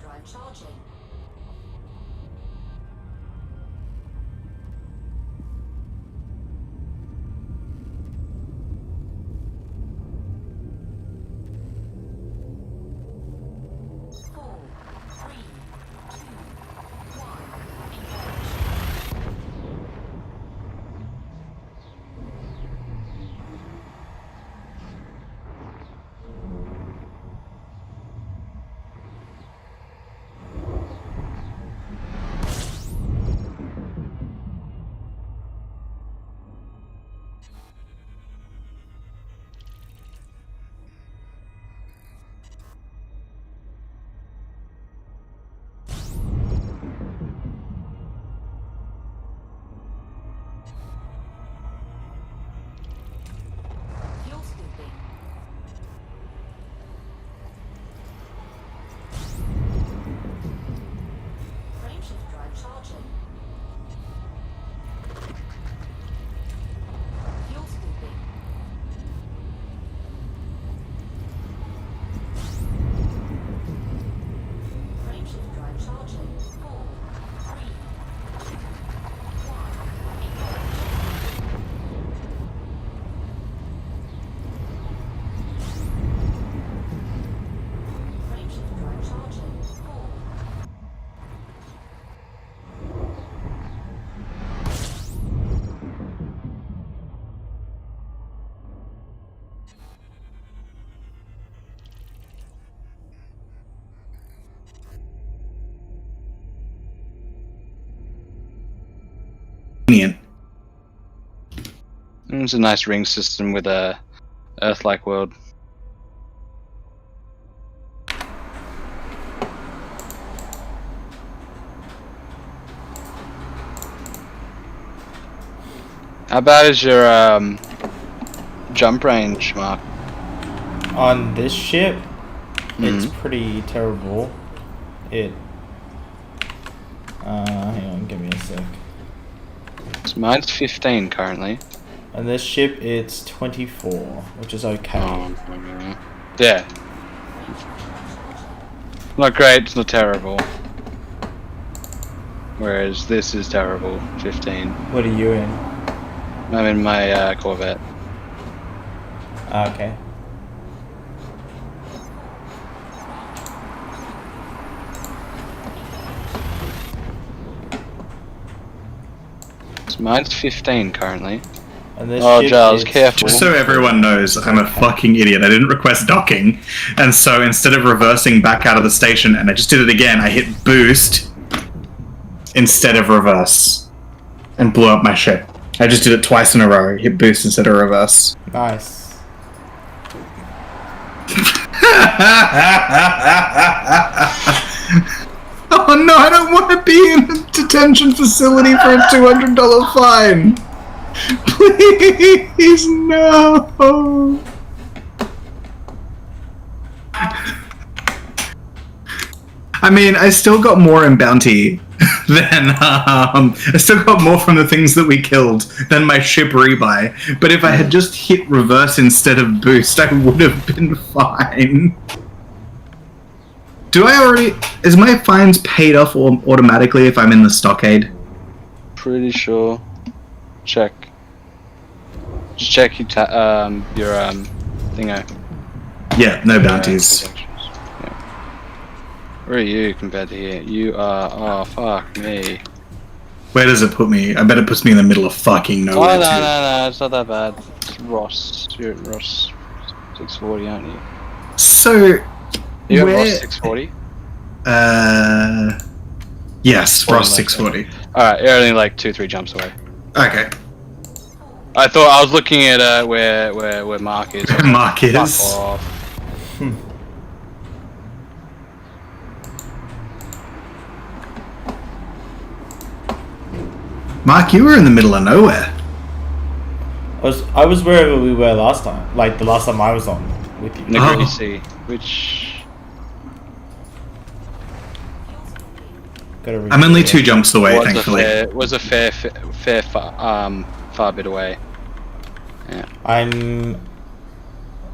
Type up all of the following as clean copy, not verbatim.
drive charging. It's a nice ring system with a Earth-like world. How bad is your jump range, Mark? On this ship, it's pretty terrible. Hang on, give me a sec. So mine's 15 currently. On this ship, it's 24, which is okay. Yeah. Not great, it's not terrible. Whereas this is terrible, 15. What are you in? I'm in my Corvette. Okay. So mine's 15 currently. And this Oh, ship Giles, is... careful. Just so everyone knows, I'm a fucking idiot. I didn't request docking, and so instead of reversing back out of the station, and I just did it again, I hit boost instead of reverse, and blew up my ship. I just did it twice in a row, hit boost instead of reverse. Nice. Oh no, I don't want to be in a detention facility for a $200 fine! Please, no! I mean, I still got more in bounty than, I still got more from the things that we killed than my ship rebuy. But if I had just hit reverse instead of boost, I would have been fine. Is my fines paid off automatically if I'm in the stockade? Pretty sure. Check. Just check your thingo. Yeah, no bounties. Yeah. Where are you compared to here? You are... Oh, fuck me. Where does it put me? I bet it puts me in the middle of fucking Oh, nowhere. no, it's not that bad. It's Ross. You're at Ross 640, aren't you? So... You're at Ross 640? Yes, Ross 640. Alright, you're only like 2-3 jumps away. Okay. I thought I was looking at where Mark is. Mark is. Fuck off. Mark, you were in the middle of nowhere. I was wherever we were last time. Like, the last time I was on with you. Negrisi, which... I'm only 2 jumps away, thankfully. Was a fair far bit away. Yeah. I'm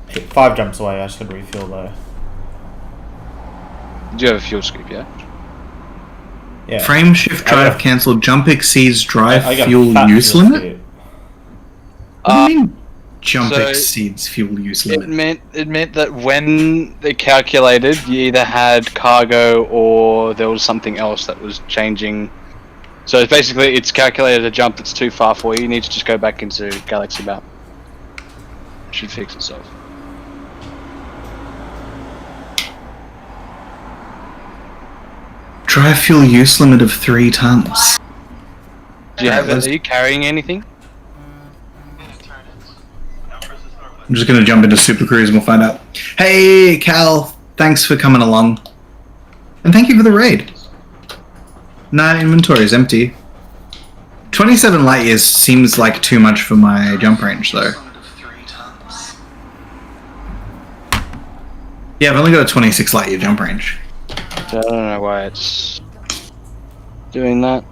5 jumps away. I should refuel though. Do you have a fuel scoop? Yeah. Yeah. Frame shift drive got- cancelled. Jump exceeds drive I got a fuel fat use fuel limit. scoop. What do you mean? Jump so exceeds fuel use It limit. meant that when they calculated, you either had cargo or there was something else that was changing. So it's basically, it's calculated a jump that's too far for you. You need to just go back into Galaxy Map. It should fix itself. Drive fuel use limit of 3 tons. Do you have? let's- Are you carrying anything? I'm just gonna jump into Super Cruise and we'll find out. Hey, Cal, thanks for coming along. And thank you for the raid. Nah, inventory is empty. 27 light years seems like too much for my jump range, though. Yeah, I've only got a 26 light year jump range. So I don't know why it's doing that.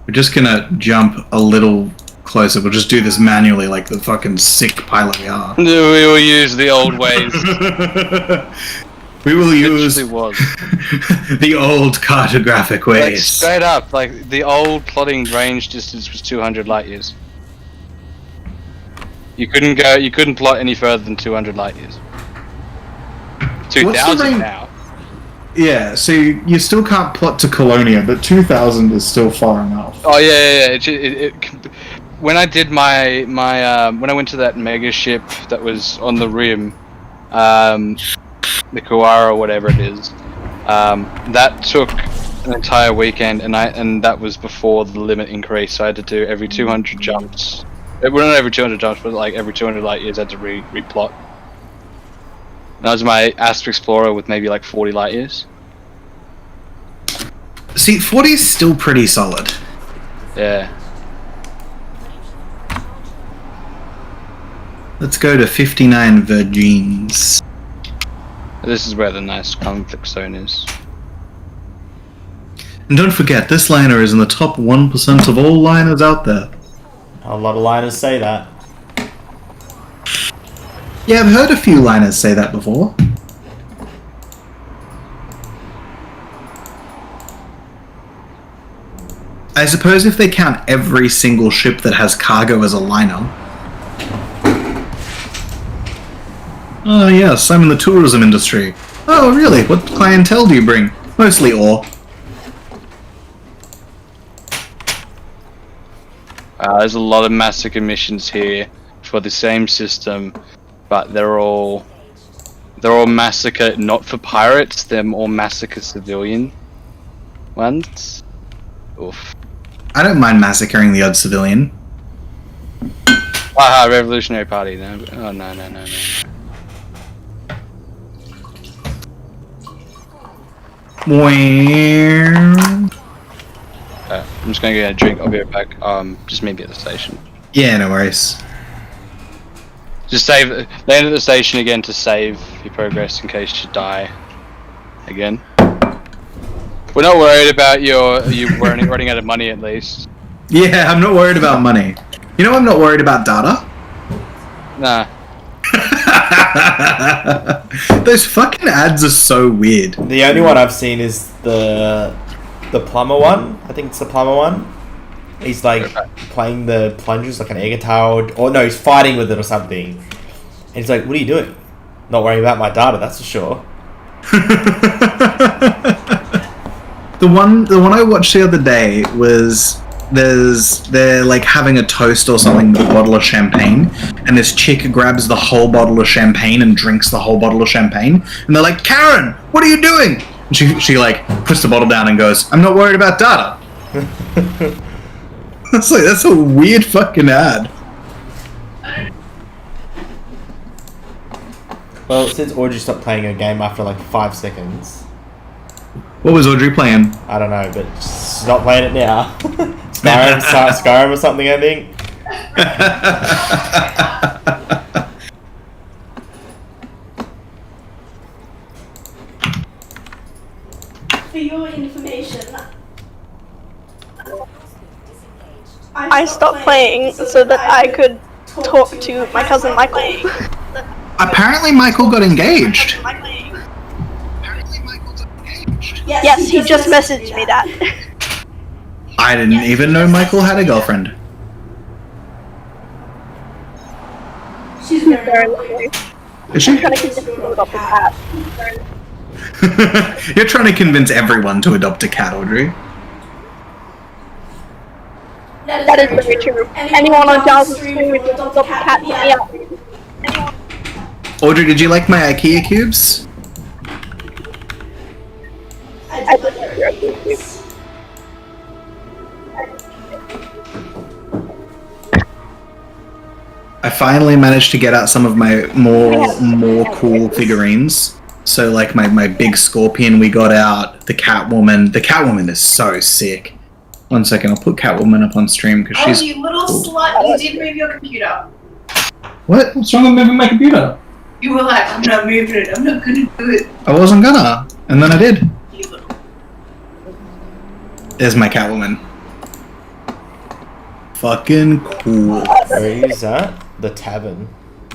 We're just gonna jump a little closer. We'll just do this manually like the fucking sick pilot we are. We will use the old ways. We will It use literally was. the old cartographic Like ways. straight up, like the old plotting range distance was 200 light years. You couldn't plot any further than 200 light years. 2000 range? now. Yeah, so you still can't plot to Colonia, but 2000 is still far enough. Oh yeah. When I did my when I went to that mega ship that was on the rim, the Kuara or whatever it is, that took an entire weekend, and that was before the limit increase. So I had to do every 200 jumps. Well, not every 200 jumps, but like every 200 light years, I had to replot. That was my Astra Explorer with maybe like 40 light years. See, 40 is still pretty solid. Yeah. Let's go to 59 Virgins. This is where the nice conflict zone is. And don't forget, this liner is in the top 1% of all liners out there. A lot of liners say that. Yeah, I've heard a few liners say that before. I suppose if they count every single ship that has cargo as a liner. Oh yes, I'm in the tourism industry. Oh really? What clientele do you bring? Mostly ore. There's a lot of massacre missions here for the same system, but they're all massacre not for pirates. They're all massacre civilian ones. Oof. I don't mind massacring the odd civilian. Haha, Revolutionary Party. No. Oh no. I'm just gonna get a drink. I'll be right back. Just maybe at the station. Yeah, no worries. Just land at the station again to save your progress in case you die again. We're not worried about you running out of money at least. Yeah, I'm not worried about money. You know I'm not worried about data? Nah. Those fucking ads are so weird. The only one I've seen is the plumber one. I think it's the plumber one. He's like playing the plungers like an air guitar, or no, he's fighting with it or something. And he's like, "What are you doing?" Not worrying about my data, that's for sure. The one I watched the other day was they're like having a toast or something with a bottle of champagne, and this chick grabs the whole bottle of champagne and drinks the whole bottle of champagne, and they're like, "Karen, what are you doing?" And she like puts the bottle down and goes, "I'm not worried about data." That's a weird fucking ad. Well, since Audrey stopped playing her game after like 5 seconds, What was Audrey playing? I don't know, but she's not playing it now. Skyrim or something, I think. For your information, I stopped playing so that I could talk to my cousin Michael. Apparently Michael got engaged. Yes, he just messaged me that. I didn't even know Michael had a girlfriend. She's very lovely. Is she? I'm trying to convince him to adopt a cat. You're trying to convince everyone to adopt a cat, Audrey. That is very true. Anyone on Giles' stream would adopt a cat, yeah. Audrey, did you like my IKEA cubes? I did like your cubes. I finally managed to get out some of my more cool figurines. So like my big scorpion we got out, the Catwoman. The Catwoman is so sick. 1 second, I'll put Catwoman up on stream because she's. Oh, you little cool. slut! You did move your computer. What? What's wrong with moving my computer? You were like, I'm not moving it. I'm not gonna do it. I wasn't gonna, and then I did. You little. There's my Catwoman. Fucking cool. Where is that? The tavern.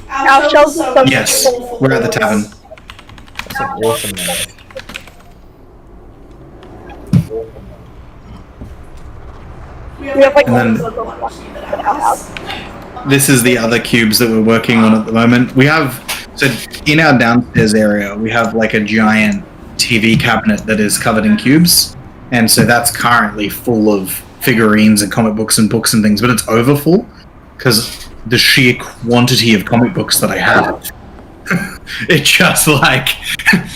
Our shelves are so Yes, we're at the tavern. That's an awesome name. We have like And then- one at our house. This is the other cubes that we're working on at the moment. We have, so in our downstairs area, we have like a giant TV cabinet that is covered in cubes. And so that's currently full of figurines and comic books and books and things, but it's overfull because the sheer quantity of comic books that I have. It just like,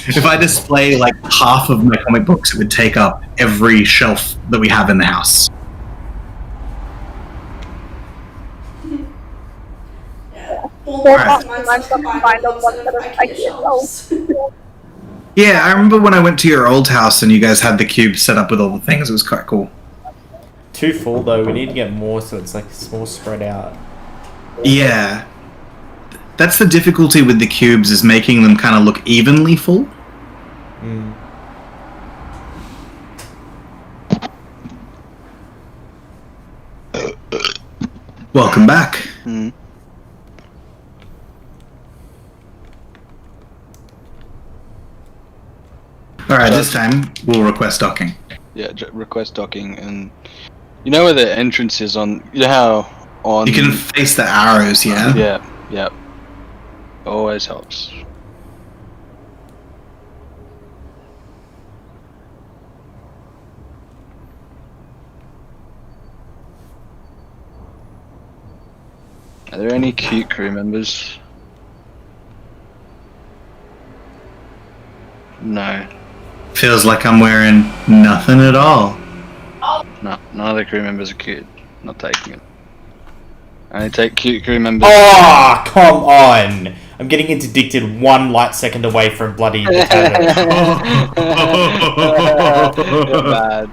if I display like half of my comic books, it would take up every shelf that we have in the house. Four mine's combined on one set of IKEA shelves. Yeah, I remember when I went to your old house and you guys had the cube set up with all the things. It was quite cool. Too full though. We need to get more so it's like more spread out. Yeah. That's the difficulty with the cubes, is making them kind of look evenly full. Mm. Welcome back. Mm. Alright, this time we'll request docking. Yeah, request docking, and you know where the entrance is on. You know how on. You can face the arrows, yeah? Yeah. Always helps. Are there any cute crew members? No. Feels like I'm wearing nothing at all. No, none of the crew members are cute. Not taking it. I only take cute crew members. Oh, come on! I'm getting interdicted 1 light second away from bloody the tavern. You're bad.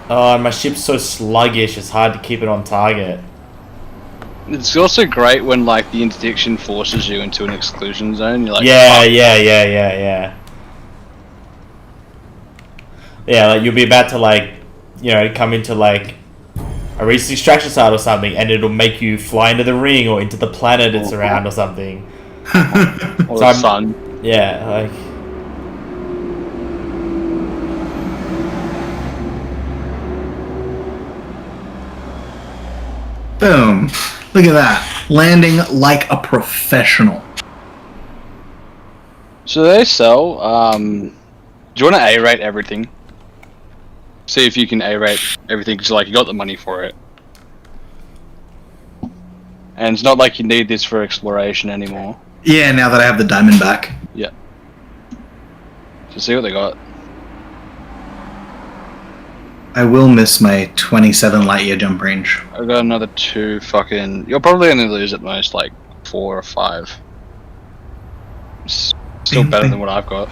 Oh, and my ship's so sluggish, it's hard to keep it on target. It's also great when like the interdiction forces you into an exclusion zone. You're like, Yeah, "Fuck." Yeah, like you'll be about to like, you know, come into like a recent extraction site or something, and it'll make you fly into the ring or into the planet it's around or something. Or So the I'm- sun. Yeah, like Boom. Look at that. Landing like a professional. So they sell. Do you want to A-rate everything? See if you can A-rate everything, because like you got the money for it, and it's not like you need this for exploration anymore. Yeah, now that I have the diamond back. Yeah. So see what they got. I will miss my 27 light year jump range. I've got another 2 fucking. You'll probably only lose at most like 4 or 5. Still better than what I've got.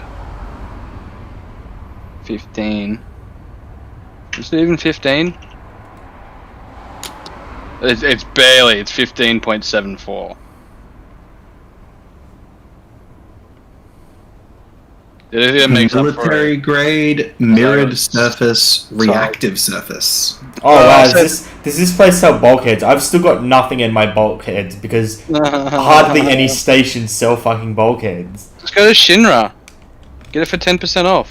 15. Is it even 15? It's barely. It's 15.74. It makes up for Military it. grade, mirrored it's- surface, reactive surface. oh wow, so- does this place sell bulkheads? I've still got nothing in my bulkheads because hardly any stations sell fucking bulkheads. Just go to Shinra. Get it for 10% off.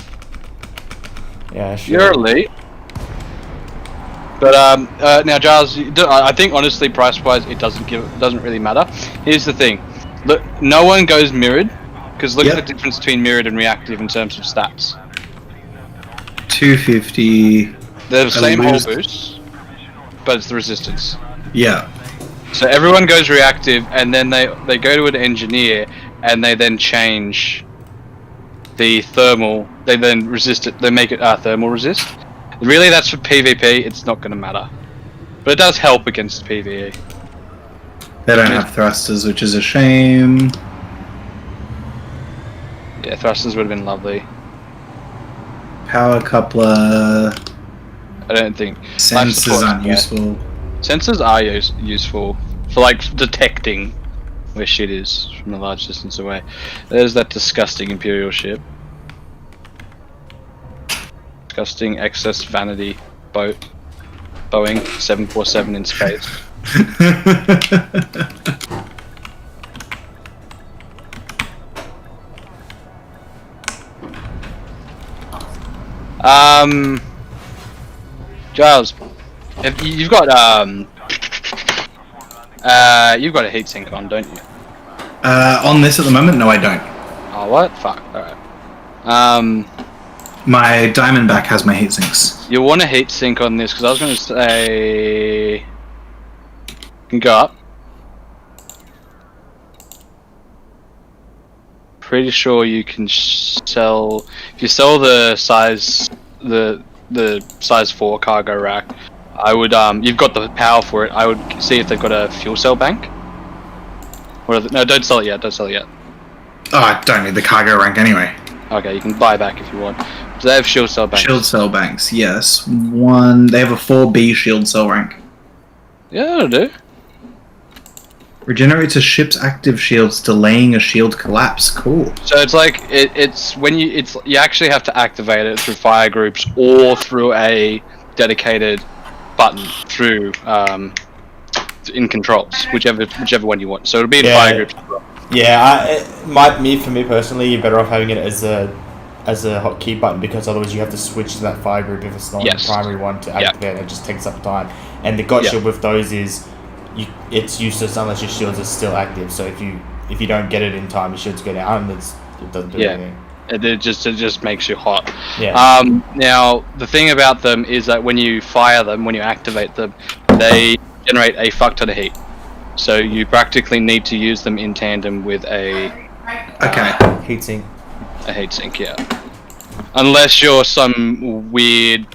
Yeah, sure. You're elite. But now, Giles, I think honestly, price-wise, it doesn't really matter. Here's the thing: look, no one goes mirrored, because look at the difference between mirrored and reactive in terms of stats. 250. They're the same whole boost, but it's the resistance. Yeah. So everyone goes reactive, and then they go to an engineer, and they then change the thermal. They then resist it. They make it thermal resist. Really, that's for PvP. It's not going to matter, but it does help against PvE. They don't have thrusters, which is a shame. Yeah, thrusters would have been lovely. Power coupler. I don't think Sensors aren't useful. Sensors are useful for like detecting where shit is from a large distance away. There's that disgusting Imperial ship. Disgusting excess vanity boat. Boeing 747 in space. Giles, you've got you've got a heatsink on, don't you? On this at the moment, no, I don't. Oh, what? Fuck. All right. My Diamondback has my heatsinks. You want a heatsink on this because I was going to say, you can go up. Pretty sure you can sell if you sell the size size 4 cargo rack. I would you've got the power for it. I would see if they've got a fuel cell bank. No, don't sell it yet. Don't sell it yet. Oh, I don't need the cargo rank anyway. Okay, you can buy back if you want. Do they have shield cell banks? Shield cell banks, yes. They have a 4B shield cell rank. Yeah, that'll do. Regenerates a ship's active shields, delaying a shield collapse. Cool. So it's like it's when you actually have to activate it through fire groups or through a dedicated button through in controls, whichever one you want. So it'll be in fire groups as well. Yeah, for me personally, you're better off having it as a hotkey button because otherwise you have to switch to that fire group if it's not the primary one to activate. It just takes up time. And the gotcha with those is it's useless unless your shields are still active. So if you don't get it in time, your shields go down, and it doesn't do anything. It just makes you hot. Yeah. Now the thing about them is that when you fire them, when you activate them, they generate a fuck ton of heat. So you practically need to use them in tandem with a heatsink. A heatsink, yeah. Unless you're some weird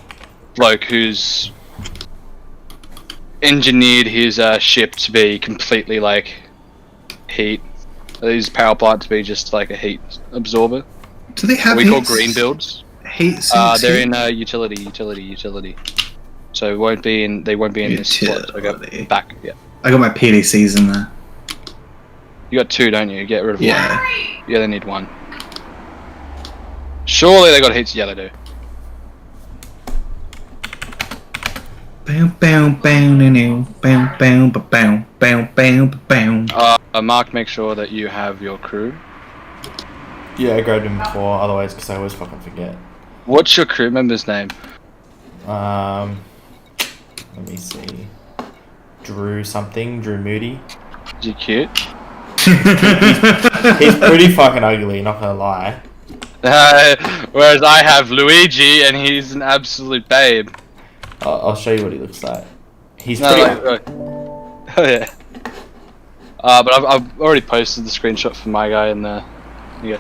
bloke who's engineered his ship to be completely like heat. His power plant to be just like a heat absorber. Do they have? What we call green builds. Heat sinks. They're in utility. So they won't be in this slot. So I got back. Yeah. I got my PDCs in there. You got 2, don't you? Get rid of one. Yeah, they need 1. Surely they got heats. Yeah, they do. Mark, make sure that you have your crew. Yeah, I grabbed him before, otherwise, because I always fucking forget. What's your crew member's name? Let me see. Drew Moody. Is he cute? He's pretty fucking ugly, not gonna lie. Whereas I have Luigi, and he's an absolute babe. I'll show you what he looks like. He's Oh yeah. But I've already posted the screenshot for my guy in there. Yeah.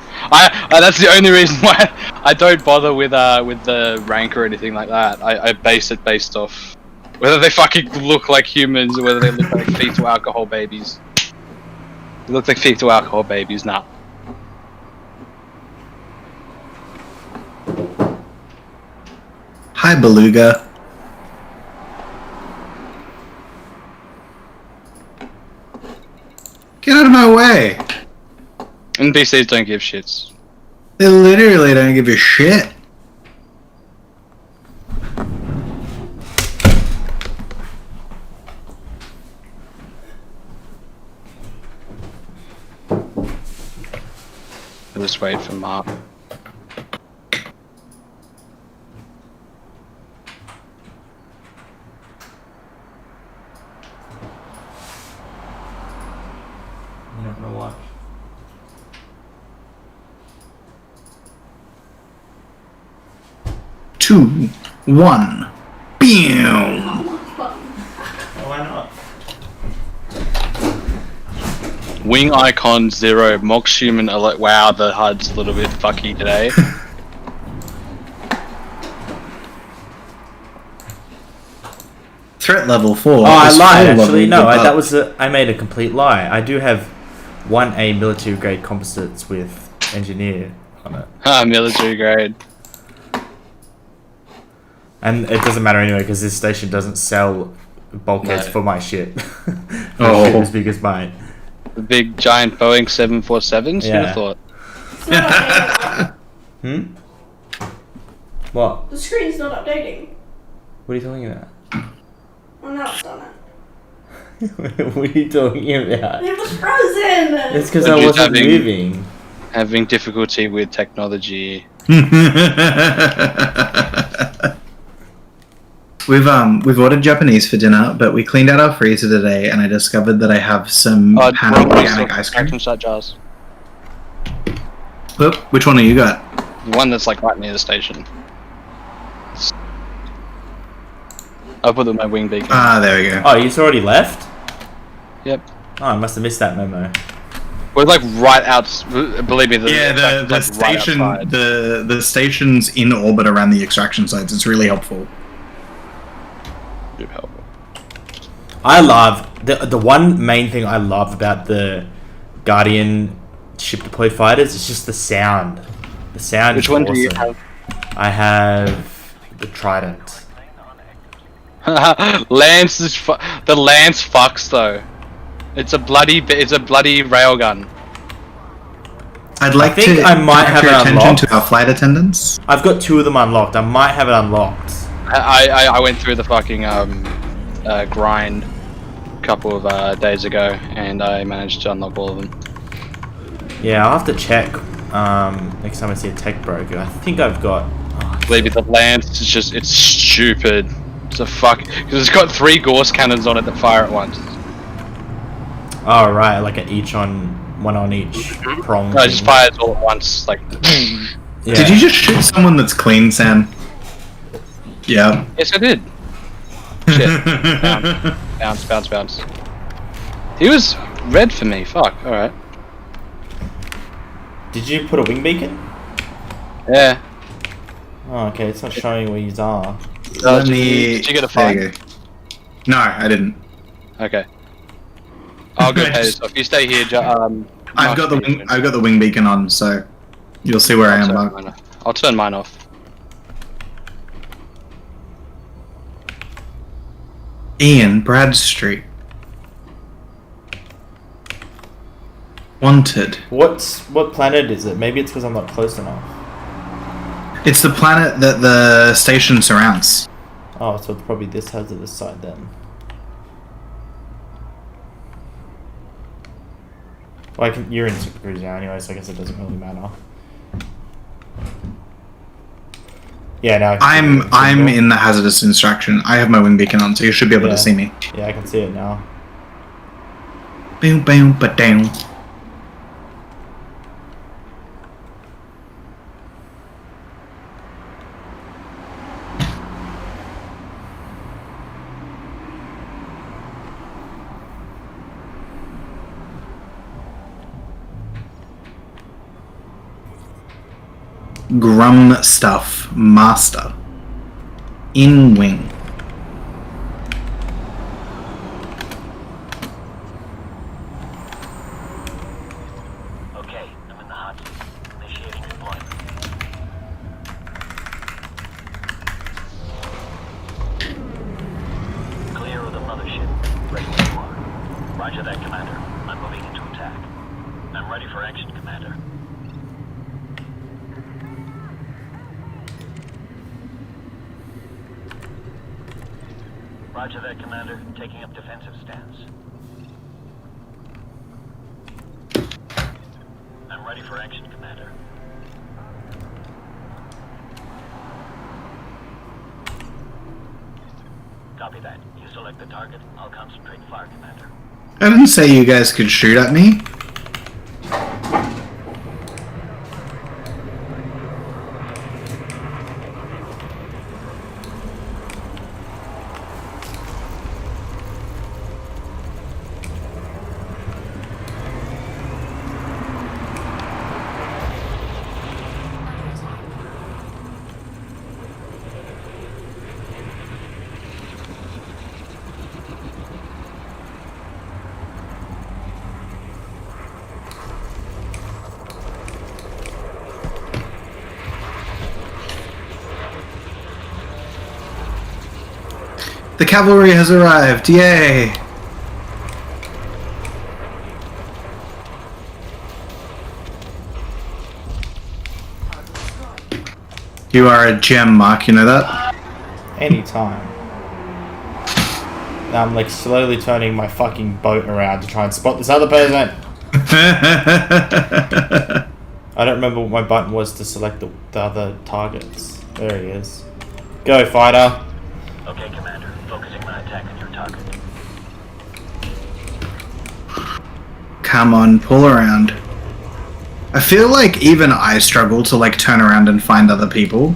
That's the only reason why I don't bother with the rank or anything like that. I base it based off whether they fucking look like humans or whether they look like fetal alcohol babies. They look like fetal alcohol babies, nah. Hi, Beluga. Get out of my way! NPCs don't give shits. They literally don't give a shit. I'll just wait for Mark. gonna watch. Two, one, bam. Why not? Wing icon 0. Moxcie and wow, the HUD's a little bit fucky today. Threat level 4. Oh, I is lied. 4 Actually, levels no. above. I made a complete lie. I do have 1A military grade composites with engineer on it, Military grade. and it doesn't matter anyway because this station doesn't sell bulkheads No. for my shit. Oh. Shit as big as mine. The big giant Boeing 747s. Who'd Yeah. have thought? It's not updating. What? The screen's not updating. What are you talking about? Well, now it's done it. What are you talking about? It was frozen! It's because But I you're wasn't having- moving. Having difficulty with technology. We've ordered Japanese for dinner, but we cleaned out our freezer today, and I discovered that I have some Hannah organic ice cream. Action shot jars. Whoop, which one have you got? The one that's like right near the station. I'll put them in my wing beacon. Ah, there we go. Oh, you've already left? Yep. Oh, I must have missed that memo. We're like right out. Believe me, Yeah, the like, station, right outside. the station's in orbit around the extraction sites. It's really helpful. Super helpful. I love the one main thing I love about the Guardian ship deployed fighters is just the sound. The sound. Which is one awesome. do you have? I have the Trident. Lance is the Lance fucks though. It's a bloody railgun. I'd like think to I might direct have your it attention unlocked. to our flight attendants. I've got 2 of them unlocked. I might have it unlocked. I went through the fucking grind a couple of days ago, and I managed to unlock all of them. Yeah, I'll have to check next time I see a tech broker. I think I've got. Believe me, the Lance is just, it's stupid. It's a fuck, because it's got 3 Gauss cannons on it that fire at once. Oh right, like one on each prong. No, it just fires all at once, like. Yeah. Did you just shoot someone that's clean, Sam? Yeah. Yes, I did. Shit. Bounce. He was red for me. Fuck. All right. Did you put a wing beacon? Yeah. Oh, okay. It's not showing where you are. Let me. Did you get a there you fight? go. No, I didn't. Okay. I'll go pay this off. You stay here. I've got the wing beacon on, so you'll see where I am. Mark. I'll turn mine off. Ian Bradstreet. Wanted. What planet is it? Maybe it's because I'm not close enough. It's the planet that the station surrounds. Oh, so it's probably this hazardous side then. Well, you're in Super Cruise now anyway, so I guess it doesn't really matter. Yeah, now I'm in the hazardous extraction. I have my wing beacon on, so you should be able Yeah. to see me. Yeah, I can see it now. Boom, boom, but down. Grum stuff, master. In wing. Okay, I'm in the hot seat. Initiating deployment. Clear of the mothership. Ready where you are. Roger that, Commander. I'm moving into attack. I'm ready for action, Commander. Roger that, Commander. Taking up defensive stance. I'm ready for action, Commander. Copy that. You select the target. I'll concentrate fire, Commander. I didn't say you guys could shoot at me. The cavalry has arrived! Yay! You are a gem, Mark, you know that? Anytime. Now I'm like slowly turning my fucking boat around to try and spot this other person. I don't remember what my button was to select the other targets. There he is. Go, fighter. Okay, Commander. Focusing my attack on your target. Come on, pull around. I feel like even I struggle to like turn around and find other people.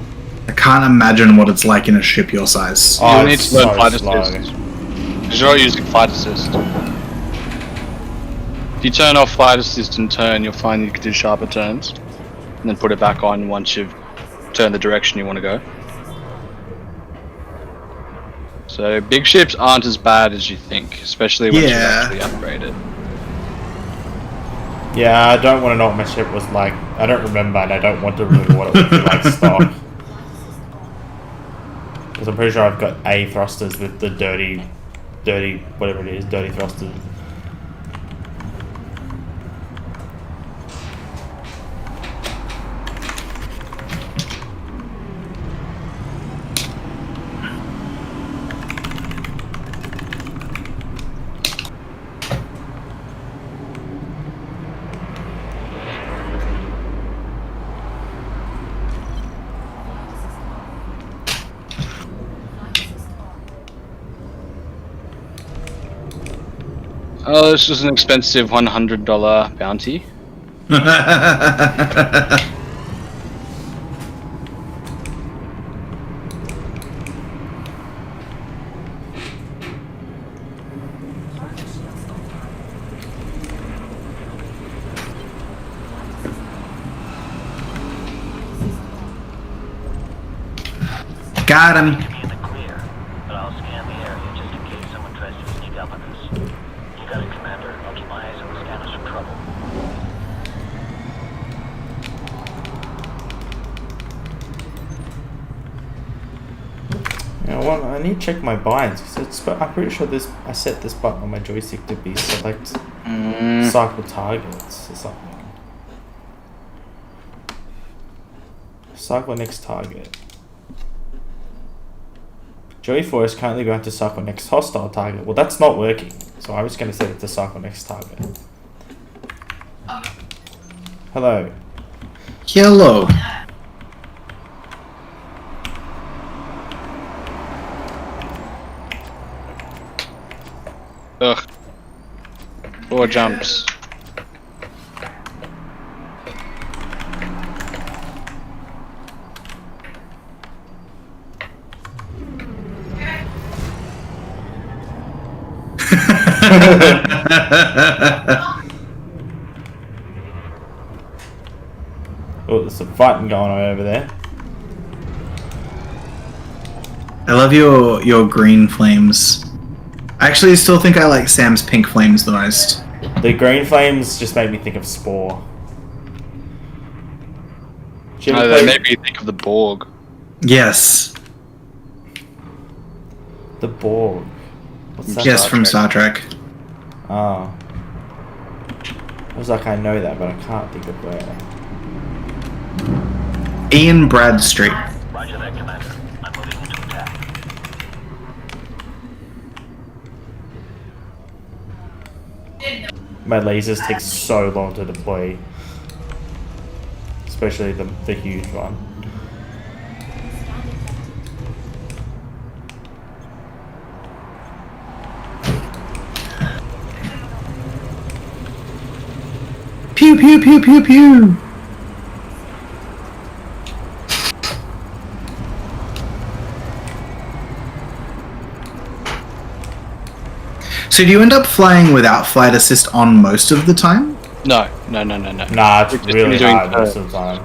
I can't imagine what it's like in a ship your size. Oh, You need it's to learn so flight slow. assist. Because you're not using flight assist. If you turn off flight assist and turn, you'll find you can do sharper turns. And then put it back on once you've turned the direction you want to go. So big ships aren't as bad as you think, especially once you actually upgrade it. Yeah, I don't want to know what my ship was like. I don't remember, and I don't want to remember what it would be like stock. Because I'm pretty sure I've got A thrusters with the dirty, whatever it is, dirty thrusters. Oh, this was an expensive $100 bounty. Got him. Be in the clear, but I'll scan the area just in case someone tries to sneak up on us. You got it, Commander. I'll keep my eyes on the scanners for trouble. You know what? I need to check my binds because I'm pretty sure I set this button on my joystick to be select cycle targets or something. Cycle next target. Joey 4 is currently going to cycle next hostile target. Well, that's not working, so I'm just going to set it to cycle next target. Hello. Hello. Ugh. 4 jumps. Oh, there's some fighting going on over there. I love your green flames. I actually still think I like Sam's pink flames the most. The green flames just make me think of Spore. No, they made me think of the Borg. Yes. The Borg. What's that? Yes, from Star Trek. Oh. I was like, I know that, but I can't think of where. Ian Bradstreet. Roger that, Commander. I'm moving into attack. My lasers take so long to deploy. Especially the huge one. Pew pew pew pew pew. So do you end up flying without flight assist on most of the time? No. Nah, it's Just really doing hard most of the time.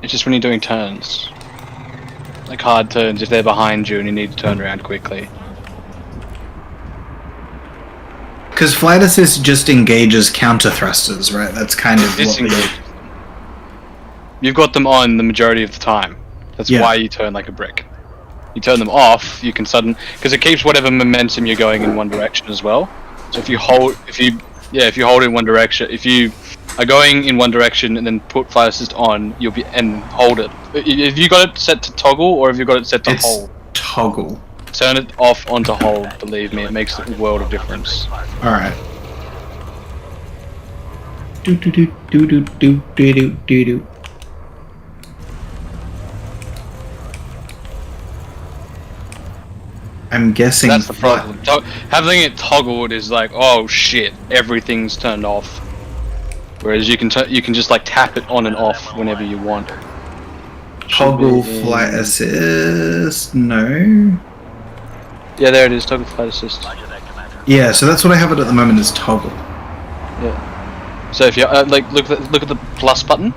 It's just when you're doing turns. Like hard turns, if they're behind you and you need to turn around quickly. Because flight assist just engages counter thrusters, right? That's kind of what Disengage. You've got them on the majority of the time. That's Yeah. why you turn like a brick. you turn them off, you can because it keeps whatever momentum you're going in one direction as well. So if you hold in one direction, if you are going in one direction and then put flight assist on, you'll be and hold it. Have you got it set to toggle or have you got it set to hold? Toggle. Turn it off onto hold. Believe me, it makes a world of difference. All right. Do do do do do do do do do. I'm guessing That's the problem. Having it toggled is like, oh shit, everything's turned off. Whereas you can just like tap it on and off whenever you want. Toggle flight assist. No. Yeah, there it is. Toggle flight assist. Yeah, so that's what I have it at the moment is toggle. Yeah. So if you like look at the plus button.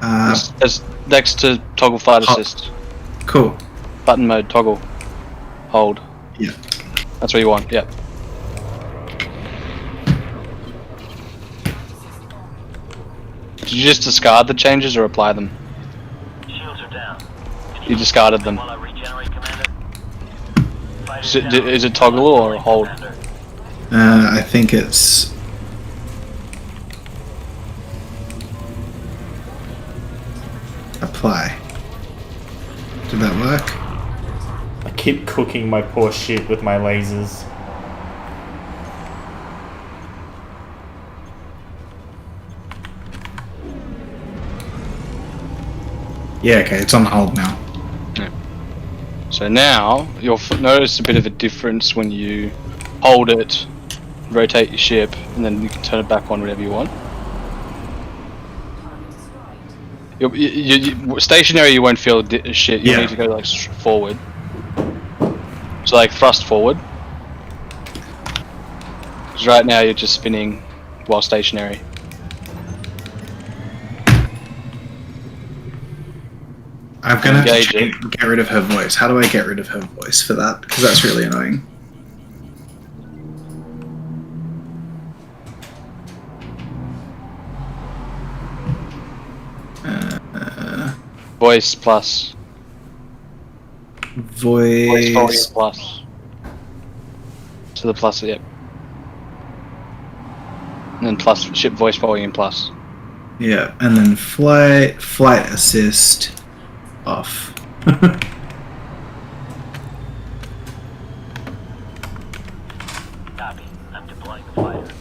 It's next to toggle flight assist. Cool. Button mode toggle. Hold. Yeah. That's what you want. Yep. Did you just discard the changes or apply them? Shields are down. You discarded them. While I regenerate, Commander. Is it toggle or hold? I think it's. Apply. Did that work? I keep cooking my poor shit with my lasers. Yeah, okay, it's on hold now. Yeah. So now you'll notice a bit of a difference when you hold it, rotate your ship, and then you can turn it back on whenever you want. Stationary, you won't feel shit. You need to go like forward. So like thrust forward. Because right now you're just spinning while stationary. I'm gonna have to get rid of her voice. How do I get rid of her voice for that? Because that's really annoying. Voice plus. Voice volume plus. To the plus, yep. And then plus ship voice volume plus. Yeah, and then flight assist off. Copy. I'm deploying the fighter.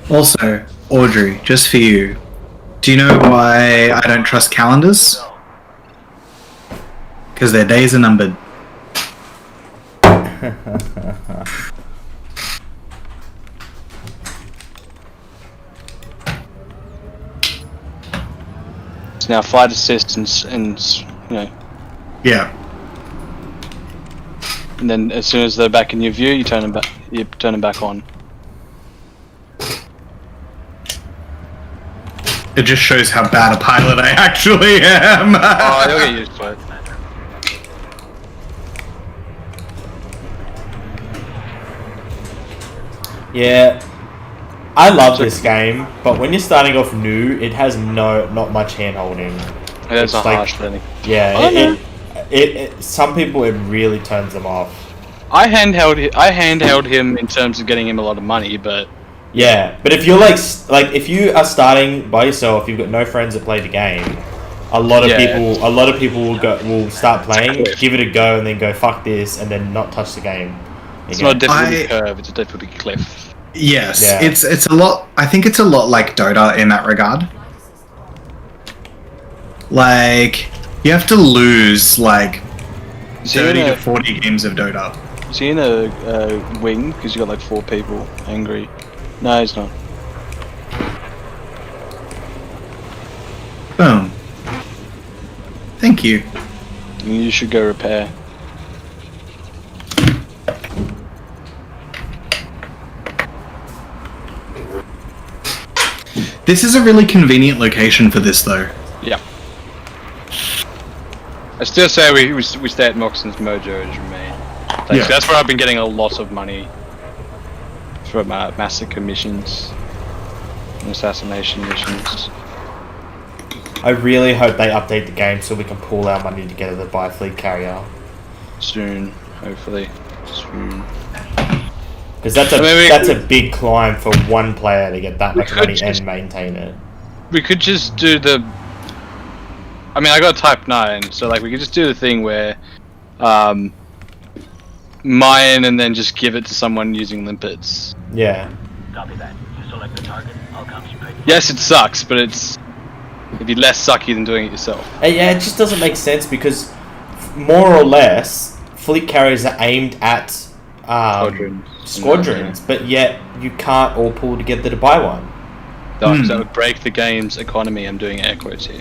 Also, Audrey, just for you, do you know why I don't trust calendars? Because their days are numbered. So now flight assist and you know. Yeah. And then as soon as they're back in your view, you turn them back. You turn them back on. It just shows how bad a pilot I actually am. Oh, you'll get used to it. Yeah, I love this game, but when you're starting off new, it has not much hand holding. It's a harsh feeling. Yeah, some people it really turns them off. I handheld him in terms of getting him a lot of money, but yeah, but if you're like if you are starting by yourself, you've got no friends that play the game. A lot of people will start playing, give it a go, and then go fuck this, and then not touch the game. It's not a difficulty curve; it's a difficulty cliff. Yes, yeah. it's a lot. I think it's a lot like Dota in that regard. Like you have to lose like 30 to 40 games of Dota. Is he in a wing? Because you got like 4 people angry. No, he's not. Boom. Thank you. You should go repair. This is a really convenient location for this, though. Yeah. I still say we stay at Moxcie's Mojo as remain. Yeah. That's where I've been getting a lot of money from massacre missions and assassination missions. I really hope they update the game so we can pool our money together to buy a fleet carrier. Soon, hopefully. Soon. Because that's a big climb for one player to get that much money and maintain it. We could just do the... I mean, I got Type 9, so like we could just do the thing where... mine and then just give it to someone using limpets. Yeah. Copy that. You select the target, I'll concentrate. Yes, it sucks, but it'd be less sucky than doing it yourself. Yeah, it just doesn't make sense because more or less fleet carriers are aimed at squadrons, but yet you can't all pool together to buy one. Because that would break the game's economy. I'm doing air quotes here.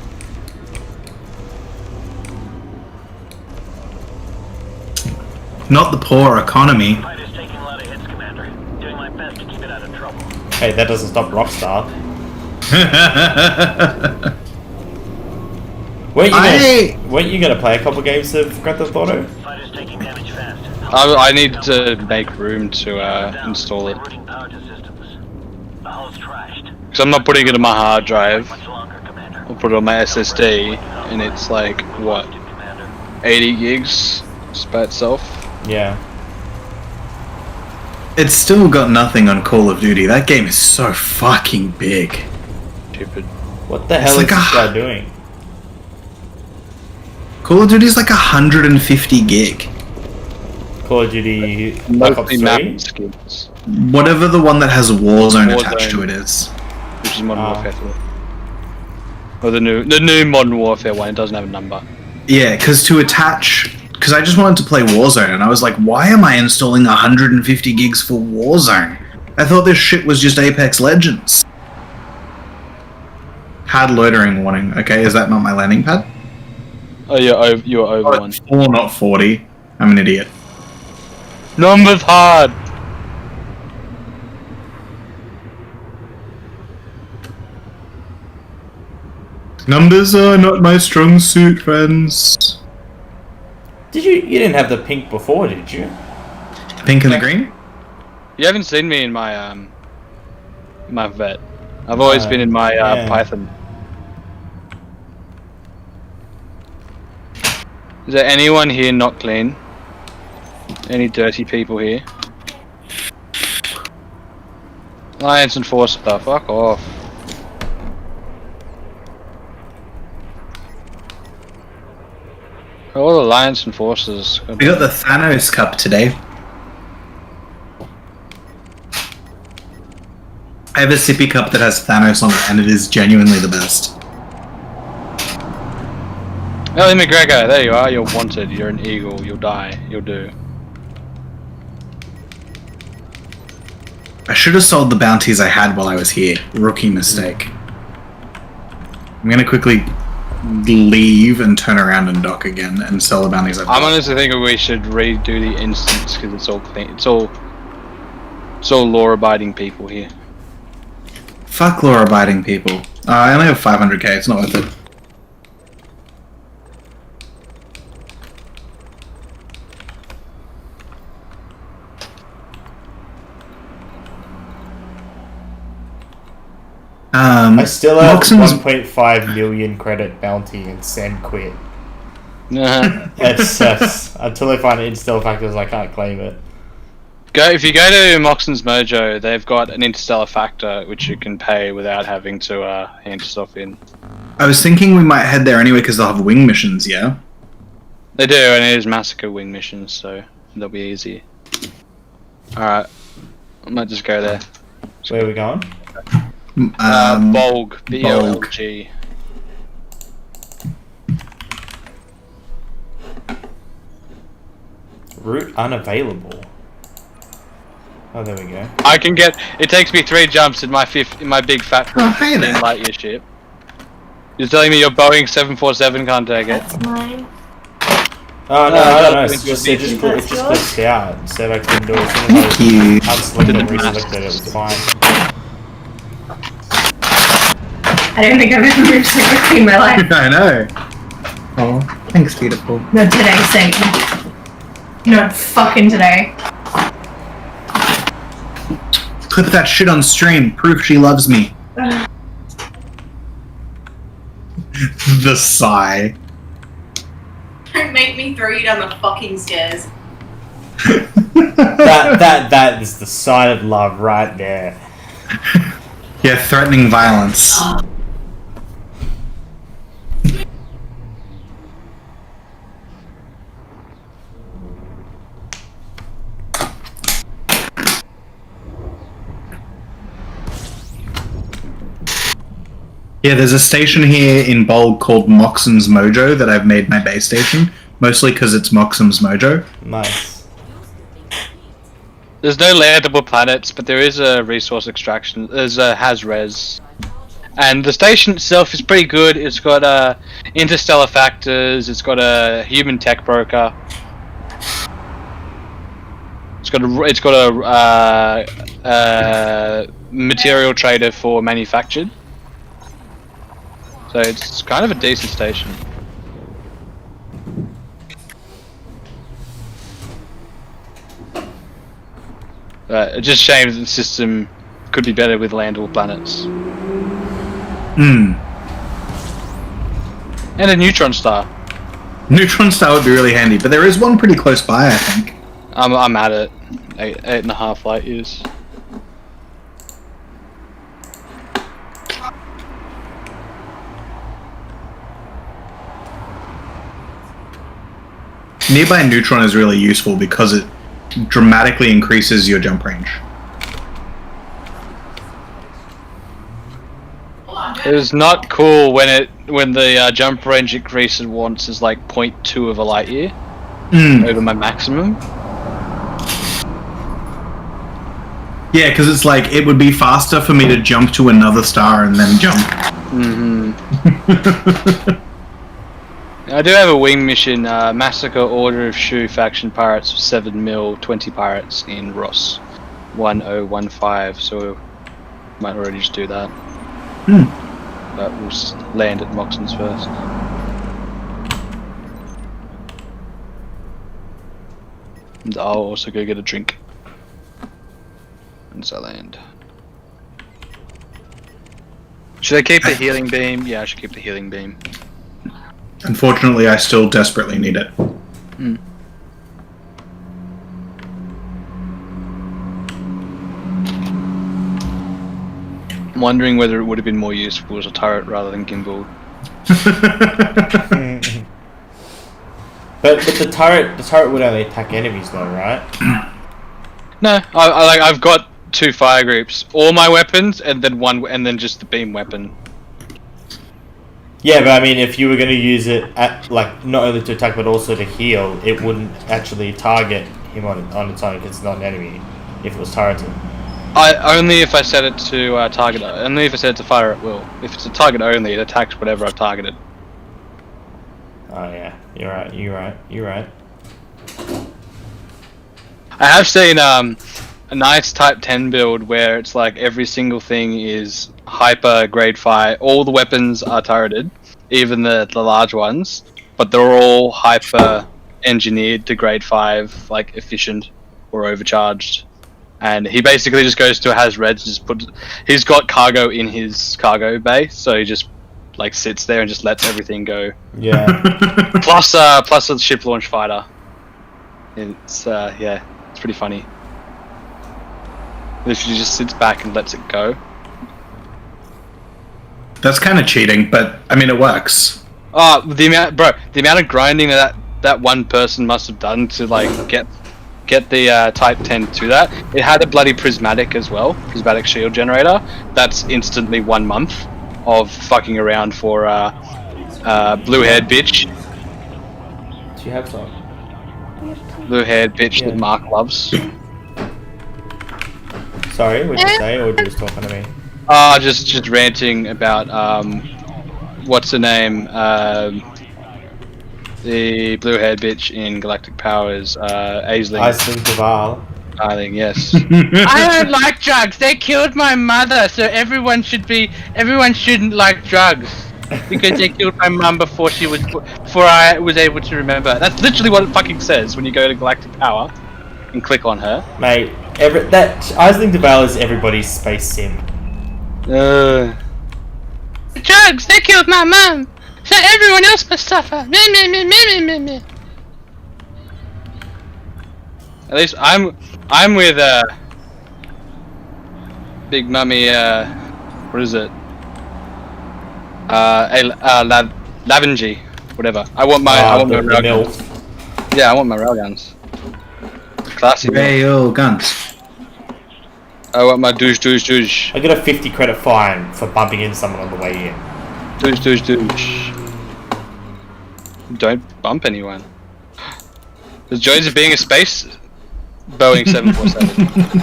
Not the poor economy. Fighter's taking a lot of hits, Commander. Doing my best to keep it out of trouble. Hey, that doesn't stop Rockstar. Weren't you gonna play a couple games of Grand Theft Auto? Fighter's taking damage fast. I need to make room to install it. Rerouting power to systems. The hull's trashed. Because I'm not putting it on my hard drive. Much longer, Commander. I'll put it on my SSD, and it's like, what, Commander. 80 gigs just by itself? Yeah. It's still got nothing on Call of Duty. That game is so fucking big. Stupid. What the hell is this guy doing? Call of Duty is like 150 gig. Call of Duty Black Ops 3? Map skins. Whatever the one that has Warzone attached to it is. Which is Modern Warfare 3. Or the new Modern Warfare one, it doesn't have a number. Yeah, because I just wanted to play Warzone, and I was like, why am I installing 150 gigs for Warzone? I thought this shit was just Apex Legends. Had loitering warning. Okay, is that not my landing pad? Oh, you're over one. 4, not 40. I'm an idiot. Numbers hard! Numbers are not my strong suit, friends. You didn't have the pink before, did you? Pink and the green? You haven't seen me in my my vet. I've always been in my Python. Is there anyone here not clean? Any dirty people here? Alliance Enforcer, fuck off. All Alliance Enforcers. We got the Thanos Cup today. I have a sippy cup that has Thanos on it, and it is genuinely the best. Ellie McGregor, there you are, you're wanted, you're an eagle, you'll die, you'll do. I should have sold the bounties I had while I was here. Rookie mistake. I'm gonna quickly leave and turn around and dock again and sell the bounties I've got. I'm honestly thinking we should redo the instance because it's all clean. It's all law-abiding people here. Fuck law-abiding people. I only have 500k, it's not worth it. I still have Moxon's 1.5 million credit bounty and Sam quit. Uh-huh. It's just, until I find interstellar factors, I can't claim it. If you go to Moxon's Mojo, they've got an interstellar factor which you can pay without having to hand yourself in. I was thinking we might head there anyway because they'll have wing missions, yeah? They do, and it is massacre wing missions, so they'll be easy. Alright, I might just go there. Where are we going? Bolg. B-O-L-G. Route unavailable. Oh, there we go. I can get. It takes me 3 jumps in my big fat hey there. light year ship. You're telling me your Boeing 747 can't take it? That's mine. Oh no, it's it just just glitched out. So I couldn't do it. Thank you. Unselected and reselected it, was fine. I don't think I've ever moved so quickly in my life. I know. Oh, thanks, beautiful. Not today, Satan. Not fucking today. Clip that shit on stream. Proof she loves me. The sigh. Don't make me throw you down the fucking stairs. That is the sign of love right there. Yeah, threatening violence. Yeah, there's a station here in Bulg called Moxon's Mojo that I've made my base station, mostly because it's Moxon's Mojo. Nice. There's no landable planets, but there is a resource extraction. There's a has-res. And the station itself is pretty good. It's got interstellar factors, it's got a human tech broker. It's got a material trader for manufactured. So it's kind of a decent station. It's just a shame that the system could be better with landable planets. Hmm. And a neutron star. Neutron star would be really handy, but there is one pretty close by, I think. I'm at it. 8.5 light years. Nearby neutron is really useful because it dramatically increases your jump range. It was not cool when the jump range increases once is like 0.2 of a light year over my maximum. Yeah, because it's like, it would be faster for me to jump to another star and then jump. I do have a wing mission, Massacre Order of Shu Faction Pirates of 7 mil, 20 pirates in Ross 1015, so might already just do that. But we'll land at Moxon's first. And I'll also go get a drink once I land. Should I keep the healing beam? Yeah, I should keep the healing beam. Unfortunately, I still desperately need it. I'm wondering whether it would have been more useful as a turret rather than gimbal. But the turret would only attack enemies though, right? No, I've got 2 fire groups, all my weapons, and then just the beam weapon. Yeah, but I mean, if you were going to use it at, like, not only to attack but also to heal, it wouldn't actually target him on its own because it's not an enemy. If it was turreted. Only if I set it to target. Only if I set it to fire at will. If it's a target only, it attacks whatever I've targeted. Oh yeah, you're right. I have seen a nice Type 10 build where it's like every single thing is hyper grade 5. All the weapons are turreted, even the large ones, but they're all hyper engineered to grade 5, like efficient or overcharged. And he basically just goes to a has-res, he's got cargo in his cargo bay, so he just like sits there and just lets everything go. Yeah. plus a ship launch fighter. It's yeah, it's pretty funny. Literally just sits back and lets it go. That's kind of cheating, but I mean it works. Oh, the amount of grinding that one person must have done to like get the Type 10 to that. It had a bloody prismatic as well, prismatic shield generator. That's instantly 1 month of fucking around for blue-haired bitch. Do you have some? Blue-haired bitch that Mark loves. Sorry, what did you say, or were you just talking to me? Just ranting about what's her name? The blue-haired bitch in Galactic Powers, Aisling. Aisling Duval. Aisling, yes. I don't like drugs. They killed my mother, so everyone shouldn't like drugs because they killed my mum before I was able to remember. That's literally what it fucking says when you go to Galactic Power and click on her. Mate, that Aisling Duval is everybody's space sim. Drugs. They killed my mum. So Everyone else must suffer. Meh, meh, meh, meh, meh, meh. At least I'm with Big Mummy. What is it? Lavengy, whatever. I want my the railguns. milk. Yeah, I want my railguns. Classy. Rail guns. I want my douche. I got a 50 credit fine for bumping into someone on the way in. Douche. Don't bump anyone. The joys of being a space Boeing 747.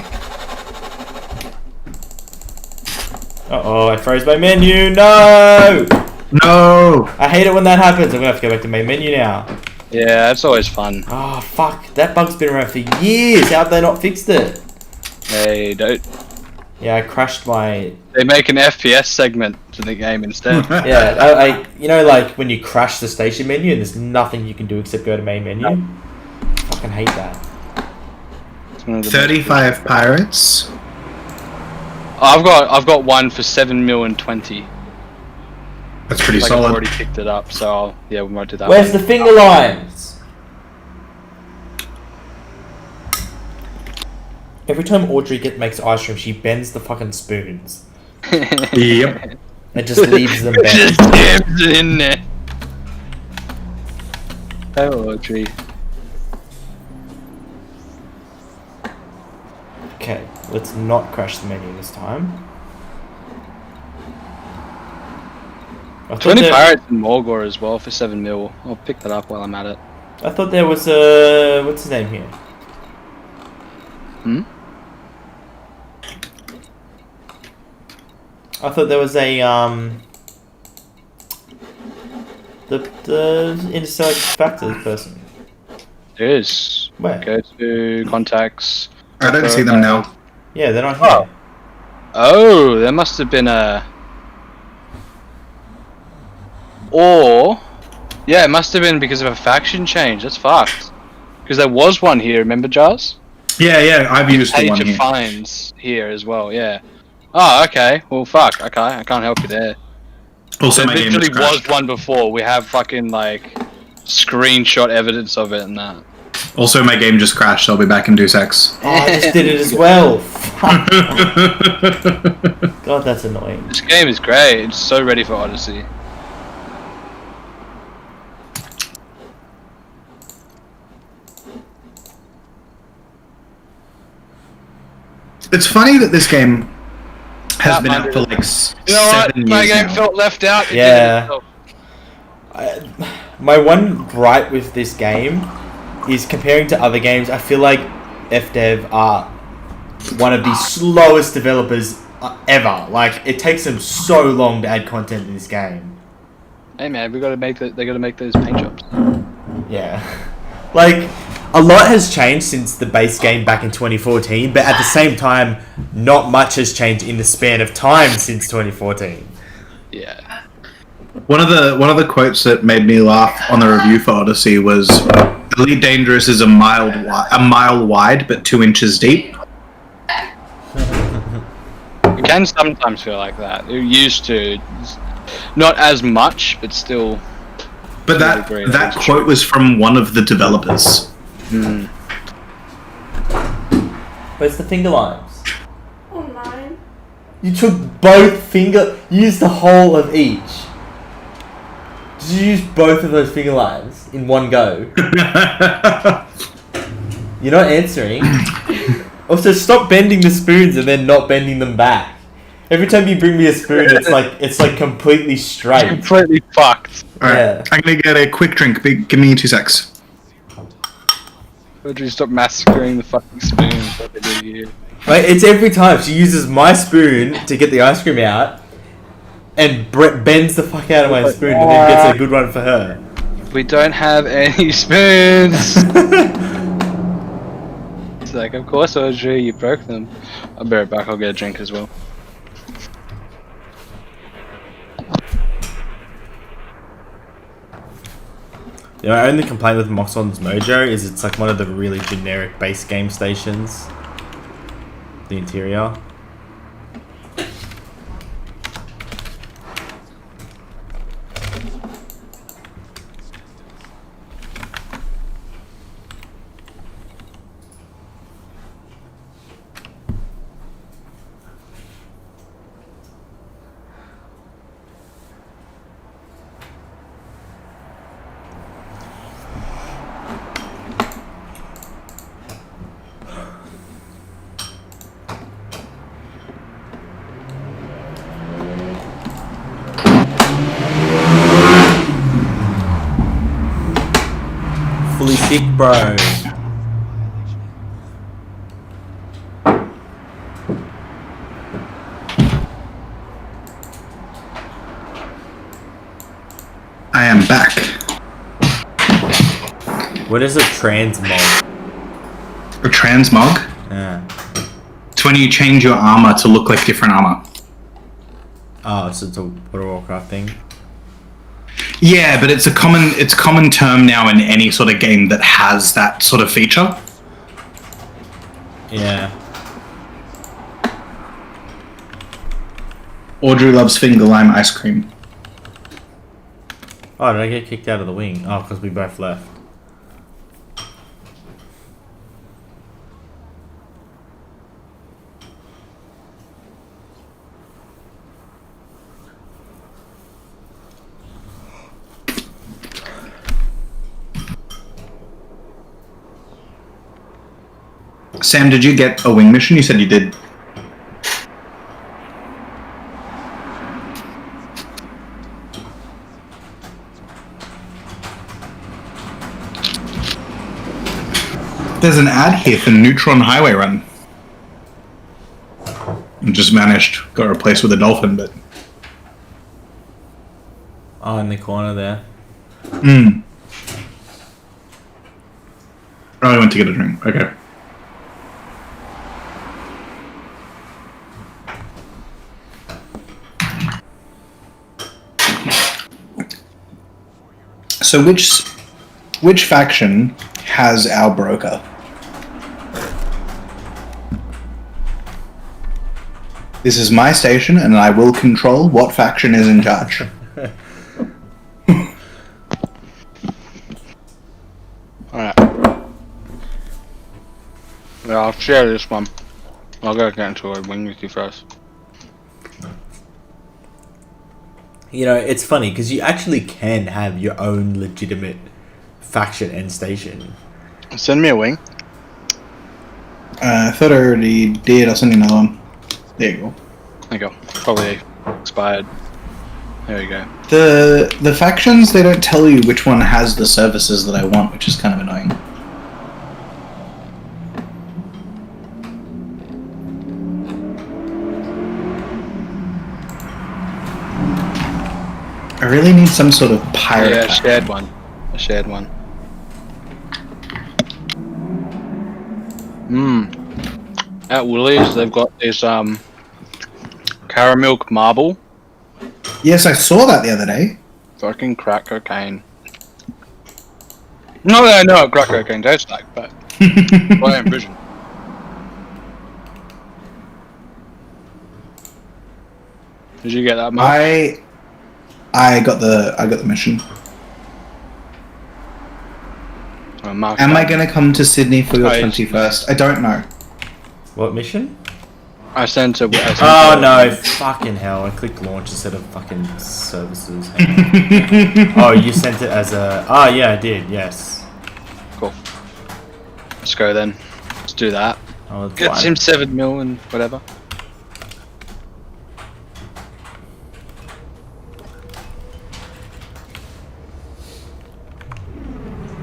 Uh-oh, I froze my menu. No! No! I hate it when that happens. I'm gonna have to go back to main menu now. Yeah, it's always fun. Oh, fuck. That bug's been around for years. How have they not fixed it? They don't. Yeah, I crashed my... They make an FPS segment to the game instead. Yeah, I you know, like, when you crash the station menu and there's nothing you can do except go to main menu? I fucking hate that. 35 pirates. I've got one for 7 mil and 20. That's pretty I've solid. already picked it up, so yeah, we might do that. Where's the finger lines? Every time Audrey makes ice cream, she bends the fucking spoons. Yep. And just leaves them bent. Just jams it in there. Oh, Audrey. Okay, let's not crash the menu this time. I thought 20 pirates in Morgor as well for 7 mil. I'll pick that up while I'm at it. I thought there was a... what's his name here? Hmm? I thought there was a, the Interstellar Factors person. There is. Where? Go to contacts. I don't see them now. Yeah, they're not here. Oh, there must have been a... Or... Yeah, it must have been because of a faction change. That's fucked. Because there was one here, remember, Jars? Yeah, I've used the Page one of here. finds here as well, yeah. Oh, okay. Well, fuck. Okay, I can't help you there. Also, There my game literally just crashed. was one before. We have fucking, like, screenshot evidence of it and that. Also, my game just crashed. I'll be back in 2 secs. Oh, I just did it as well. Fuck. God, that's annoying. This game is great. It's so ready for Odyssey. It's funny that this game has been out for like You know what? 7 My years game now. felt left out. It did it Yeah. itself. My one gripe with this game is comparing to other games. I feel like FDev are one of the slowest developers ever. Like, it takes them so long to add content to this game. Hey man, they gotta make those paint jobs. Yeah. Like, a lot has changed since the base game back in 2014, but at the same time, not much has changed in the span of time since 2014. Yeah. One of the quotes that made me laugh on the review for Odyssey was, "Elite Dangerous is a mile wide, but 2 inches deep." It can sometimes feel like that. It used to. Not as much, but still. But that quote was from one of the developers. Hmm. Where's the finger lines? Oh, mine. You took both finger... You used the whole of each. Did you use both of those finger lines in one go? You're not answering. Also, stop bending the spoons and then not bending them back. Every time you bring me a spoon, it's like completely straight. Completely fucked. Alright, Yeah. I'm gonna get a quick drink. Give me 2 secs. Would you stop massacring the fucking spoons like they do here? Like, it's every time. She uses my spoon to get the ice cream out, and Brett bends the fuck out of my spoon and then gets a good one for her. We don't have any spoons! It's like, of course, Audrey, you broke them. I'll be right back, I'll get a drink as well. You know, my only complaint with Moxon's Mojo is it's like one of the really generic base game stations. The interior. dick, bro. I am back. What is a transmog? A transmog? Yeah. It's when you change your armor to look like different armor. Oh, so it's a World of Warcraft thing? Yeah, but it's a common term now in any sort of game that has that sort of feature. Yeah. Audrey loves finger lime ice cream. Oh, did I get kicked out of the wing? Oh, because we both left. Sam, did you get a wing mission? You said you did. There's an ad here for Neutron Highway Run. Just vanished. Got replaced with a dolphin, but... Oh, in the corner there. Hmm. Oh, I went to get a drink. Okay. So which faction has our broker? This is my station, and I will control what faction is in charge. Alright. Yeah, I'll share this one. I'll go get into a wing with you first. You know, it's funny because you actually can have your own legitimate faction and station. Send me a wing. I thought I already did. I'll send you another one. There you go. There you go. Probably expired. There you go. The factions, they don't tell you which one has the services that I want, which is kind of annoying. I really need some sort of pirate. Yeah, pack. shared one. A shared one. At Woolies, they've got this caramel marble. Yes, I saw that the other day. Fucking crack cocaine. No, I know what crack cocaine tastes like, but what I envision. Did you get that, Mark? I got the mission. Oh, Mark, Am I going to come to Sydney for your Oh, yes. 21st? I don't know. What mission? I sent a. Oh no, fucking hell. I clicked launch instead of fucking services. Hang on. Oh, you sent it as a... Oh yeah, I did, yes. Cool. Let's go then. Let's do that. Oh, it's Get fine. him 7 mil and whatever.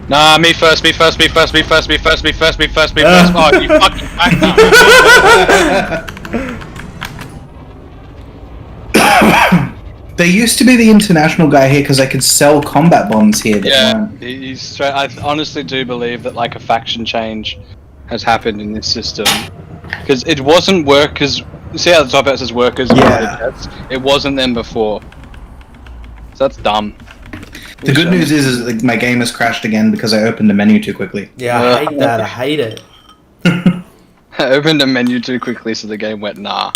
Nah, me first. Oh, you fucking bastard. There used to be the international guy here because I could sell combat bonds here. That Yeah, weren't. he's straight. I honestly do believe that like a faction change has happened in this system because it wasn't workers. See how the top out says workers? Yeah. It wasn't them before. So that's dumb. The good news is like, my game has crashed again because I opened the menu too quickly. Yeah, I hate that. I hate it. I opened a menu too quickly, so the game went nah.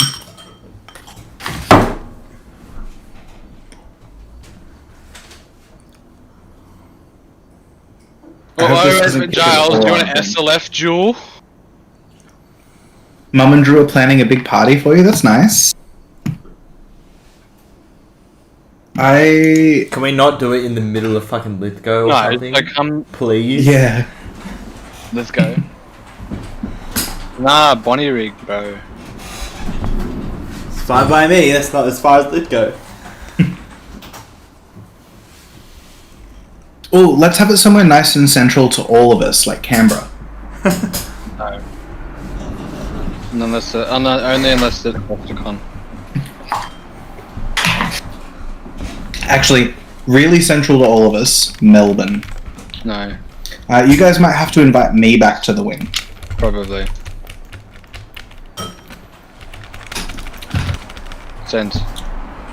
I hope this doesn't get Giles, do you want boring. an SLF duel? Mum and Drew are planning a big party for you. That's nice. Can we not do it in the middle of fucking Lithgow or No, something? like Please? Yeah. let's go. Nah, Bonnie Rig, bro. It's fine by me. That's not as far as Lithgow. Oh, let's have it somewhere nice and central to all of us, like Canberra. No. Only unless it's Octagon. Actually, really central to all of us, Melbourne. No, You guys might have to invite me back to the wing. probably. Sense.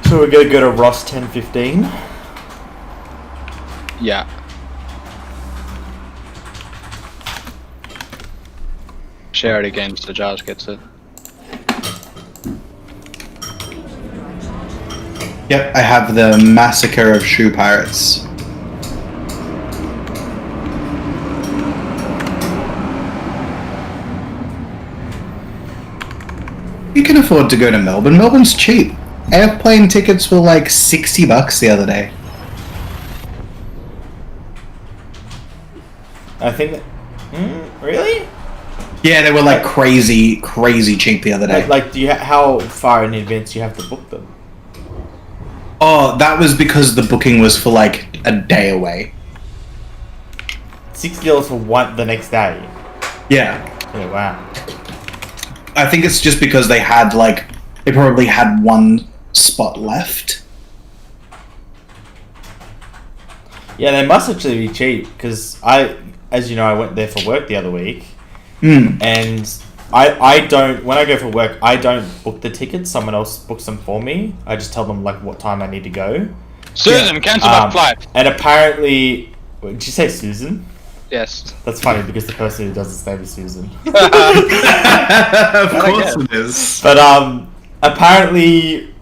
So we're gonna go to Ross 10:15. Yeah. Share it again so Giles gets it. Yep, I have the Massacre of Shoe Pirates. You can afford to go to Melbourne. Melbourne's cheap. Airplane tickets were like $60 the other day. I think. Really? Yeah, they were like crazy cheap the other day. Like, do you how far in advance do you have to book them? Oh, that was because the booking was for like a day away. $60 for the next day. Yeah. Yeah, wow. I think it's just because they probably had one spot left. Yeah, they must actually be cheap because as you know, I went there for work the other week, and I don't, when I go for work, I don't book the tickets. Someone else books them for me. I just tell them like what time I need to go. Susan, cancel my flight. And apparently, did you say Susan? Yes. That's funny because the person who does this name is Susan. Of course it is. But apparently,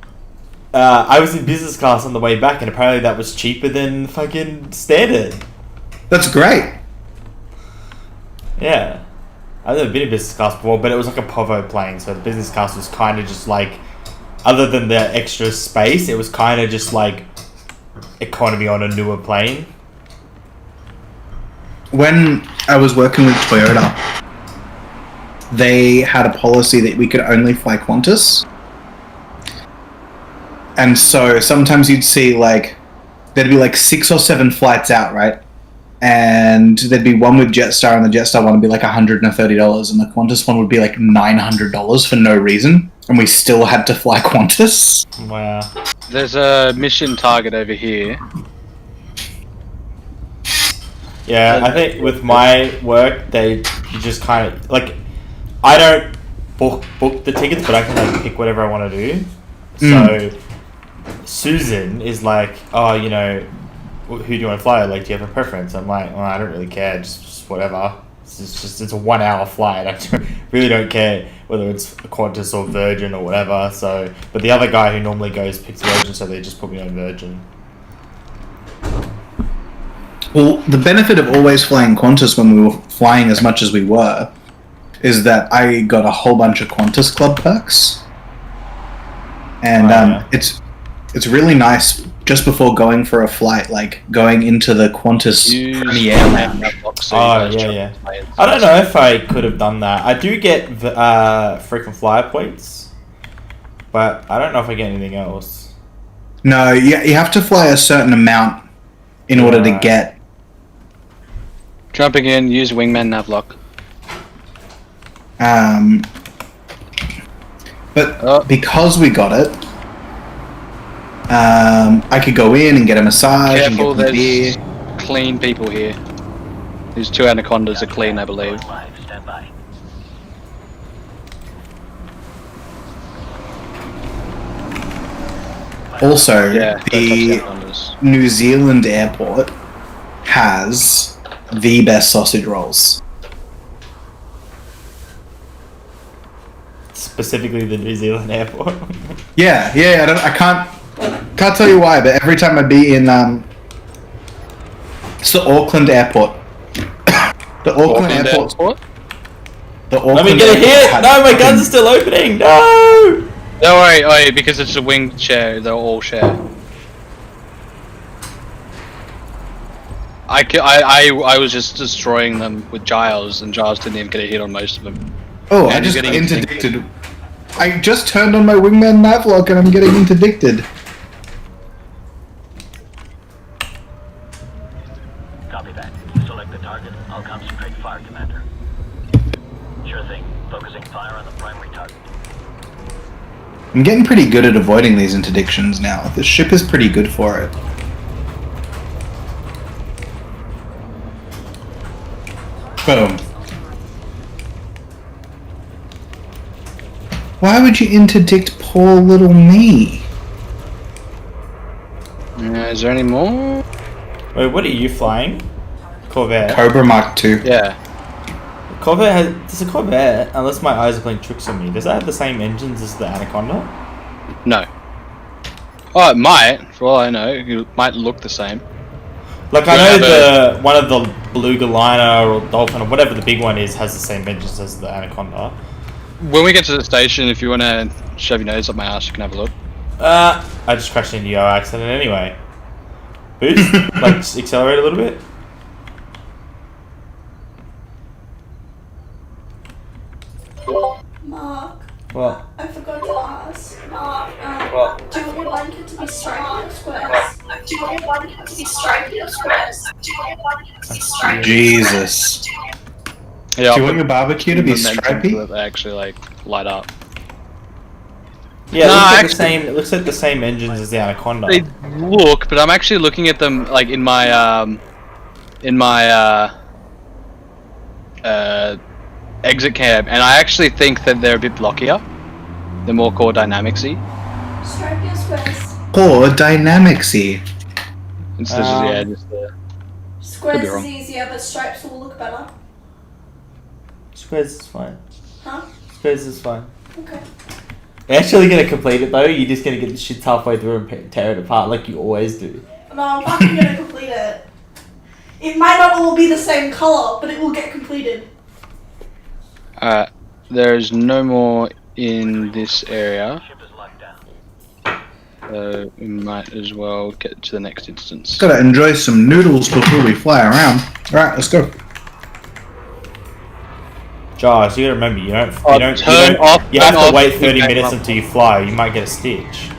I was in business class on the way back, and apparently that was cheaper than fucking standard. That's great. Yeah. I've never been in business class before, but it was like a Povo plane, so the business class was kind of just like, other than the extra space, it was kind of just like economy on a newer plane. When I was working with Toyota, they had a policy that we could only fly Qantas. And so sometimes you'd see like, there'd be like 6 or 7 flights out, right? And there'd be one with Jetstar, and the Jetstar one would be like $130, and the Qantas one would be like $900 for no reason, and we still had to fly Qantas. Wow. There's a mission target over here. Yeah, I think with my work, you just kind of like, I don't book the tickets, but I can like pick whatever I want to do. So Susan is like, oh, you know, who do you want to fly? Like, do you have a preference? I'm like, well, I don't really care, just whatever. It's a 1 hour flight. I really don't care whether it's Qantas or Virgin or whatever. So, but the other guy who normally goes picks Virgin, so they just put me on Virgin. Well, the benefit of always flying Qantas when we were flying as much as we were is that I got a whole bunch of Qantas Club perks. And it's really nice just before going for a flight, like going into the Qantas Premier Lounge. Oh, yeah. I don't know if I could have done that. I do get frequent flyer points, but I don't know if I get anything else. No, you have to fly a certain amount in order to get. Jumping in, use wingman navlock. But because we got it, I could go in and get a massage. Careful, and get beer. there's clean people here. These 2 anacondas are clean, I believe. Live, stand by. Also, Yeah, the New Zealand airport has the best sausage rolls. Specifically the New Zealand airport. Yeah. I can't tell you why, but every time I be in, it's the Auckland airport. The Auckland airport. The Auckland Let me get a hit! No, my guns are still opening! No! Don't worry, because it's a wing share, they'll all share. I was just destroying them with Giles, and Giles didn't even get a hit on most of them. Oh, And I just you're got getting interdicted. I just turned on my wingman navlock and I'm getting interdicted. I'm getting pretty good at avoiding these interdictions now. The ship is pretty good for it. Boom. Why would you interdict poor little me? Is there any more? Wait, what are you flying? Corvette. Cobra Mark II. Yeah. Corvette has. Does a Corvette, unless my eyes are playing tricks on me, does that have the same engines as the Anaconda? No. Oh, it might. For all I know, it might look the same. Like I know one of the Beluga Liner or Dolphin or whatever the big one is has the same engines as the Anaconda. When we get to the station, if you want to shove your nose up my ass, you can have a look. I just crashed into your accident anyway. Boost? Like, just accelerate a little bit? Mark, What? I forgot to ask. What? Do you want your blanket to be striped or squares? Jesus. Yeah, Do you want your barbecue to be stripy? So that they actually like light up. Yeah, it No, looks like actually- the same. It looks like the same engines as the Anaconda. They look, but I'm actually looking at them like in my exit cam, and I actually think that they're a bit blockier. They're more core dynamicsy. Striped or squares? Poor dynamicsy. Instead of just Squares Could be is wrong. easier, but stripes will look better. Squares is fine. Huh? Squares is fine. Okay. You're actually gonna complete it though. You're just gonna get the shit halfway through and tear it apart like you always do. No, I'm fucking gonna complete it. It might not all be the same color, but it will get completed. there's no more in this area, Ship is locked down. so we might as well get to the next instance. Gotta enjoy some noodles before we fly around. Alright, let's go. Josh, you gotta remember, you have Turn to off wait 30 wingman minutes nav until you fly. You might get a stitch.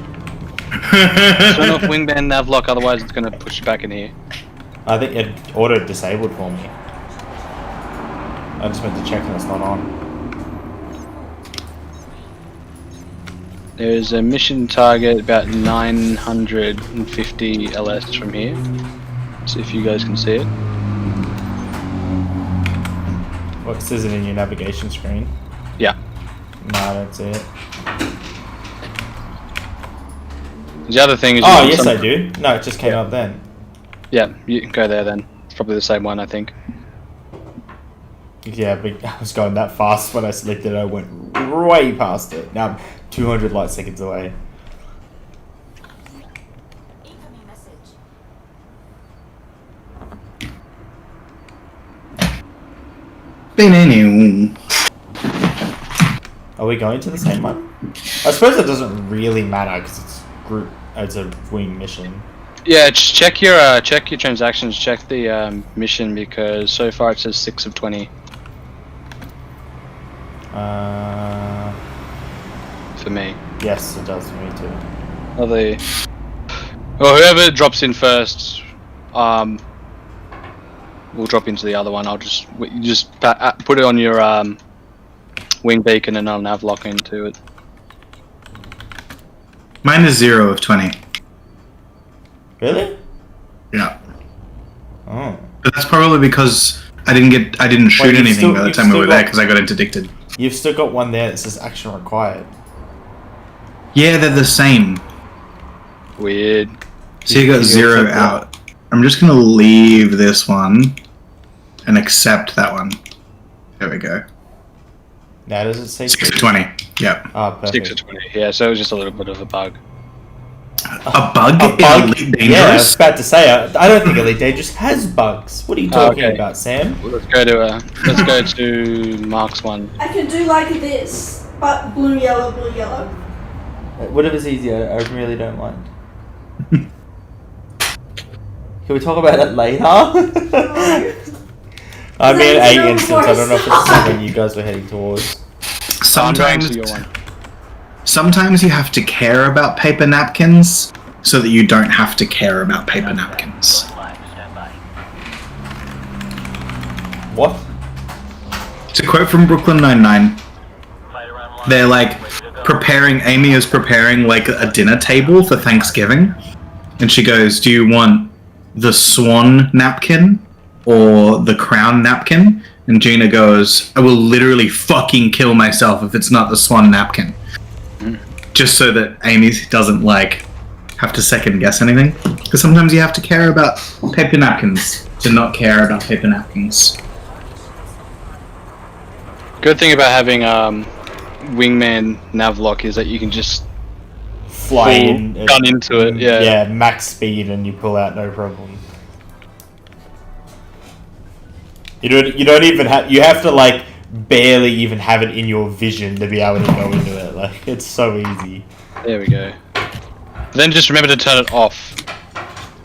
Turn off wingman nav lock, otherwise it's gonna push you back in here. I think it auto disabled for me. I just went to check and it's not on. There's a mission target about 950 LS from here. See if you guys can see it. What says it in your navigation screen? Yeah. No, I don't see it. The other thing is. Oh, yes, I do. No, it just came up then. Yeah, you can go there then. It's probably the same one, I think. Yeah, but I was going that fast when I selected it. I went way past it. Now I'm 200 light seconds away. Are we going to the same one? I suppose it doesn't really matter because it's group. It's a wing mission. Yeah, just check your transactions. Check the mission because so far it says 6 of 20 for me. Yes, it does for me too. Well, whoever drops in first, will drop into the other one. I'll just put it on your wing beacon and I'll nav lock into it. Mine is 0 of 20. Really? Yeah. Oh. But that's probably because I didn't shoot anything by the time we were there because I got interdicted. You've still got one there that says action required. Yeah, they're the same. Weird. So you got 0 out. I'm just gonna leave this one and accept that one. There we go. Now does it say 6 of 20. Yep. Oh, perfect. 6 of 20. Yeah, so it was just a little bit of a bug. A bug? A bug? Elite Dangerous? Yeah, I was about to say. I don't think Elite Dangerous has bugs. What are you talking okay. about, Sam? Let's go to Mark's one. I can do like this, but blue, yellow, blue, yellow. Whatever's easier. I really don't mind. Can we talk about it later? I mean, Thank you 8 instance. I don't know if it's for- something you guys were heading towards. Sometimes, your one. sometimes you have to care about paper napkins so that you don't have to care about paper napkins. Flag, stand by. What? It's a quote from Brooklyn Nine-Nine. Fight around line. They're like, Ready to go. Amy is preparing like a dinner table for Thanksgiving, and she goes, "Do you want the swan napkin or the crown napkin?" And Gina goes, "I will literally fucking kill myself if it's not the swan napkin." Just so that Amy doesn't like have to second guess anything, because sometimes you have to care about paper napkins to not care about paper napkins. Good thing about having wingman navlock is that you can just Fly in, gun into it. Yeah. max speed, and you pull out no problem. You don't even have. You have to like barely even have it in your vision to be able to go into it. Like, it's so easy. There we go. Then just remember to turn it off.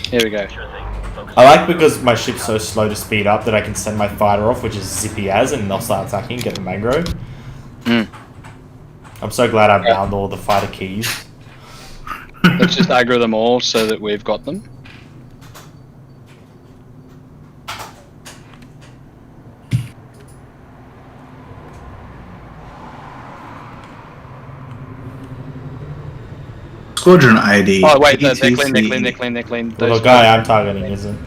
Here we go. Sure thing. Focus. I like because my ship's so slow to speed up that I can send my fighter off, which is zippy as, and they'll start attacking, get the mangrove. I'm so glad I bound all the fighter keys. Let's just aggro them all so that we've got them. Squadron ID. Oh wait, they're clean. Well, the guy I'm targeting isn't.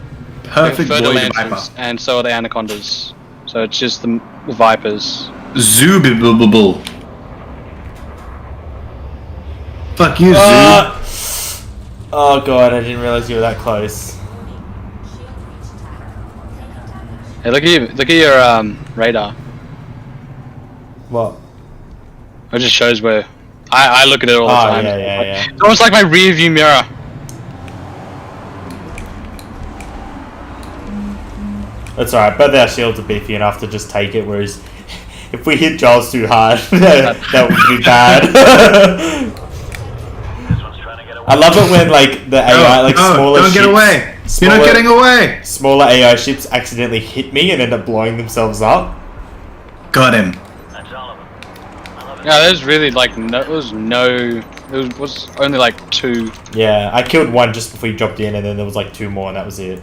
Perfect Further boy Viper. lanterns, and so are the anacondas. So it's just the vipers. Zoobibubble. Fuck you, Zoob. Oh god, I didn't realize you were that close. Hey, look at your radar. What? It just shows where. I look at it all the time. Yeah. It's almost like my rear view mirror. That's alright, but our shields are beefy enough to just take it, whereas if we hit Giles too hard, that would be bad. This one's trying to get away. I love it when like the AI, smaller don't ships, get away! You're not getting away! Smaller AI ships accidentally hit me and end up blowing themselves up. Got him. That's all of them. I love it. Yeah, there's really like no. It was only like 2. Yeah, I killed one just before you dropped in, and then there was like 2 more, and that was it.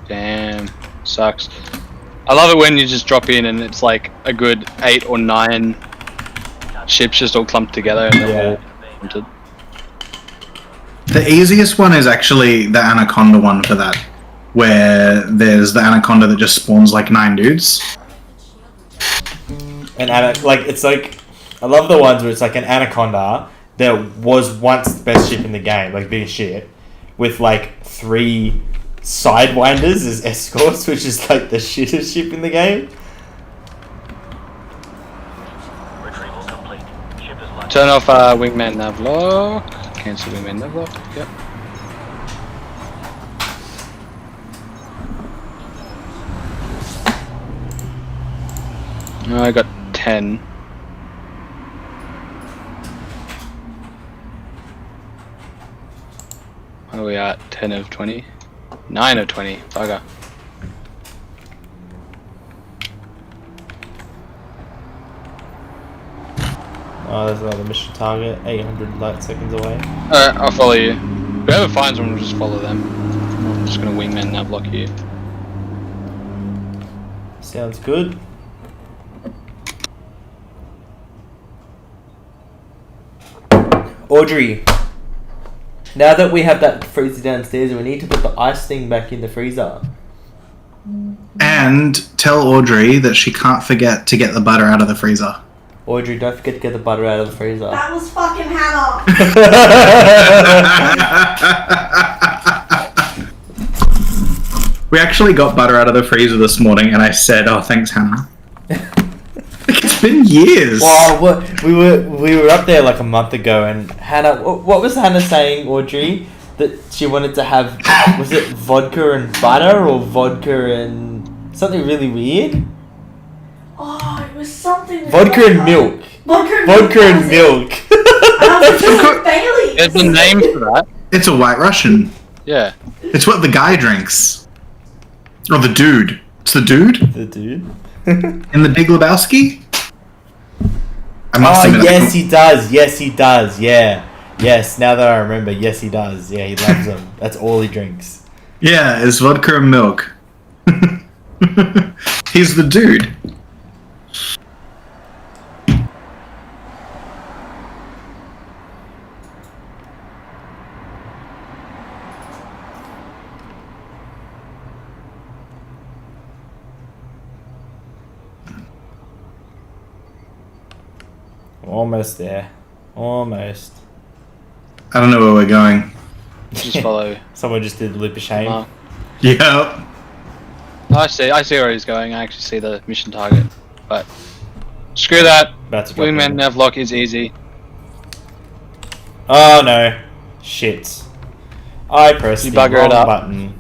Damn, sucks. I love it when you just drop in and it's like a good 8 or 9 ships just all clumped together and they're all hunted. The easiest one is actually the Anaconda one for that, where there's the Anaconda that just spawns like 9 dudes. And it's like, I love the ones where it's like an Anaconda that was once the best ship in the game, like biggest ship, with like 3 sidewinders as escorts, which is like the shittest ship in the game. Retrieval complete. Ship is locked. Turn off wingman navlock. Cancel wingman navlock. Yep. No, I got 10. What are we at? 10 of 20? 9 of 20. Bugger. Oh, there's another mission target, 800 light seconds away. Alright, I'll follow you. Whoever finds one, we'll just follow them. I'm just gonna wingman navlock here. Sounds good. Audrey, now that we have that freezer downstairs, we need to put the ice thing back in the freezer. And tell Audrey that she can't forget to get the butter out of the freezer. Audrey, don't forget to get the butter out of the freezer. That was fucking Hannah. We actually got butter out of the freezer this morning, and I said, "Oh, thanks, Hannah." It's been years. Wow, we were up there like a month ago, and Hannah, what was Hannah saying, Audrey? That she wanted to have, was it vodka and butter or vodka and something really weird? Oh, it was something. with Vodka and milk. Vodka and milk. I was like, Bailey. There's a name for that. It's a White Russian. Yeah. It's what the guy drinks. Or the dude. It's the dude The dude. in the Big Lebowski. I must admit, yes, he does. Yes, he does. Yeah. Yes, now that I remember, yes, he does. Yeah, he loves them. That's all he drinks. Yeah, it's vodka and milk. He's the dude. Almost there. Almost. I don't know where we're going. Just follow. Someone just did the loop of shame. Mark. Yep. I see where he's going. I actually see the mission target. But screw that. About to drop Wingman in. navlock is easy. Oh no. Shit. I pressed You the bugger wrong it up. button.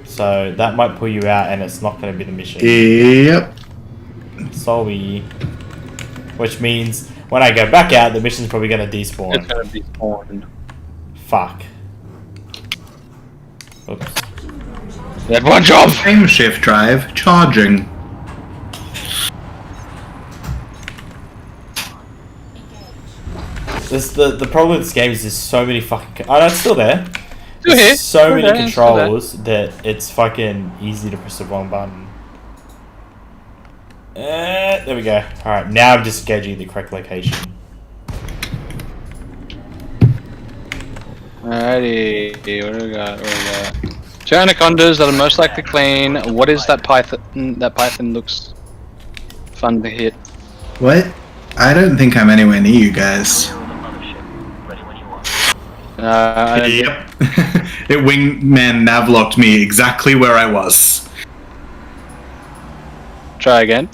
So that might pull you out and it's not going to be the mission. Yep. Sorry. Which means when I go back out, the mission's probably going to It's despawn. gonna be spawned. Fuck. Oops. They have one job! Frame shift drive charging. The problem with this game is there's so many fucking... Oh no, it's still there. Still here. There's so Still many there, it's still there. controls that it's fucking easy to press the wrong button. There we go. Alright, now I'm just gauging the correct location. Alrighty, what do we got? Two anacondas that are most likely clean. What is that python? That python looks fun to hit. What? I don't think I'm anywhere near you guys. Here with the mothership. Ready when you are. I don't Yep. It wingman navlocked me exactly where I was. try again.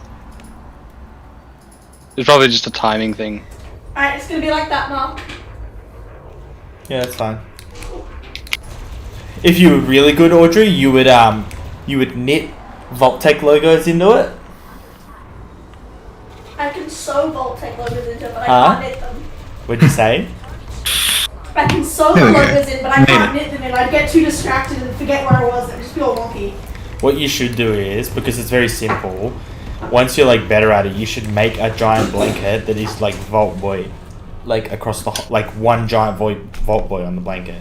It's probably just a timing thing. Alright, it's gonna be like that, Mark. Yeah, that's fine. If you were really good, Audrey, you would knit Vault-Tec logos into it. I can sew Vault-Tec logos into it, but I Huh? can't knit them. What'd you say? I can sew There the we go. logos in, but I Made can't it. knit them in. I'd get too distracted and forget where I was. It'd just be all wonky. What you should do is, because it's very simple, once you're like better at it, you should make a giant blanket that is like Vault Boy, like across the like one giant Vault Boy on the blanket.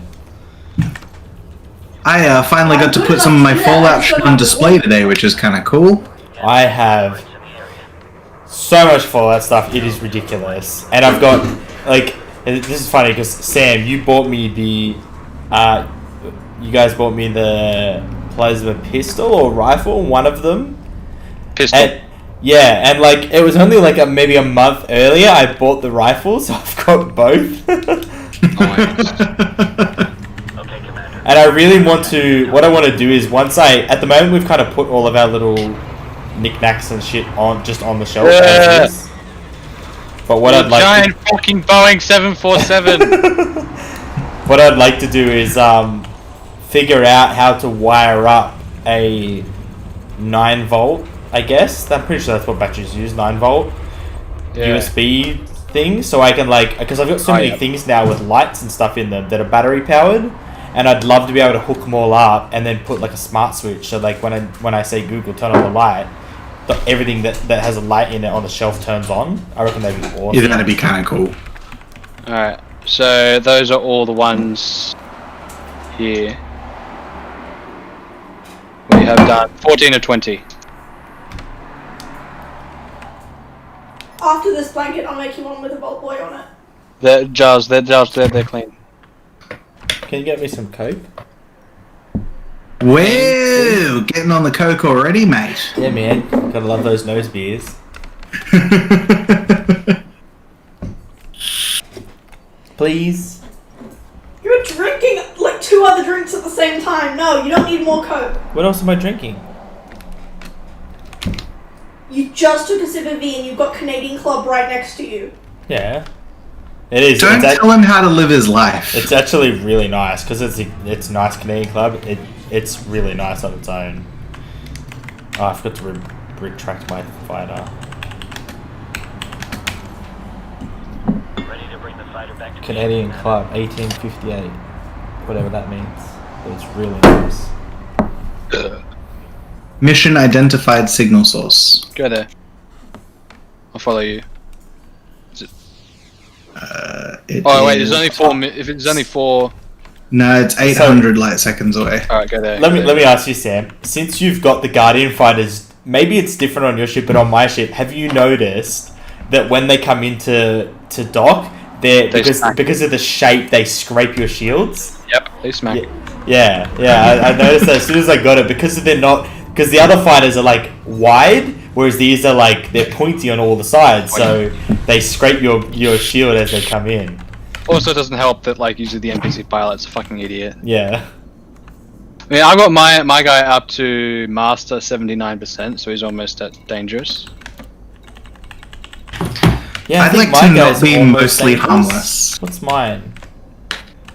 I finally got to put some of my Fallout shit on display today, which is kind of cool. I have so much Fallout stuff, it is ridiculous, and I've got like this is funny because Sam, you bought me the, you guys bought me the plasma pistol or rifle, one of them. Pistol. And, yeah, and like it was only like maybe a month earlier I bought the rifle, so I've got both. Okay, Commander. And I really want to. What I want to do is once at the moment we've kind of put all of our little knickknacks and shit on just on the shelf. Yeah. As is. But what I'd like. Giant fucking Boeing 747. What I'd like to do is figure out how to wire up a 9-volt. I guess I'm pretty sure that's what batteries use. 9-volt Yeah. USB thing, so I can like because I've got so many yeah. things now with lights and stuff in them that are battery powered, and I'd love to be able to hook them all up and then put like a smart switch. So like when I say Google turn on the light, everything that has a light in it on the shelf turns on. I reckon that'd be awesome. Yeah, that'd be kind of cool. Alright, so those are all the ones here. We have done 14 or 20. After this blanket, I'll make you one with a Vault Boy on it. They're clean. Can you get me some Coke? Whoa! Getting on the coke already, mate. Yeah, man. Gotta love those nose beers. Please. You're drinking like 2 other drinks at the same time. No, you don't need more Coke. What else am I drinking? You just took a sip of V and you've got Canadian Club right next to you. Yeah. It is. Don't tell him how to live his life. It's actually really nice because it's nice Canadian Club. It's really nice on its own. Oh, I forgot to retract my fighter. Ready to bring the fighter back to Canadian Club 1858, whatever that means. But it's really nice. Mission identified signal source. Go there. I'll follow you. It Oh wait, is- there's only 4. If it's only 4, No, it's 800 light seconds away. all right, go there. Let me ask you, Sam. Since you've got the Guardian fighters, maybe it's different on your ship, but on my ship, have you noticed that when they come into dock, they smack. because of the shape, they scrape your shields? Yep, they smack. Yeah. I noticed that as soon as I got it because the other fighters are like wide, Whereas these are like, they're pointy on all the sides, so they scrape your shield as they come in. Also, it doesn't help that like usually the NPC pilot's a fucking idiot. Yeah. I mean, I got my guy up to master 79%, so he's almost at dangerous. Yeah, I I'd think like to my not guy's be almost mostly dangerous. harmless. What's mine?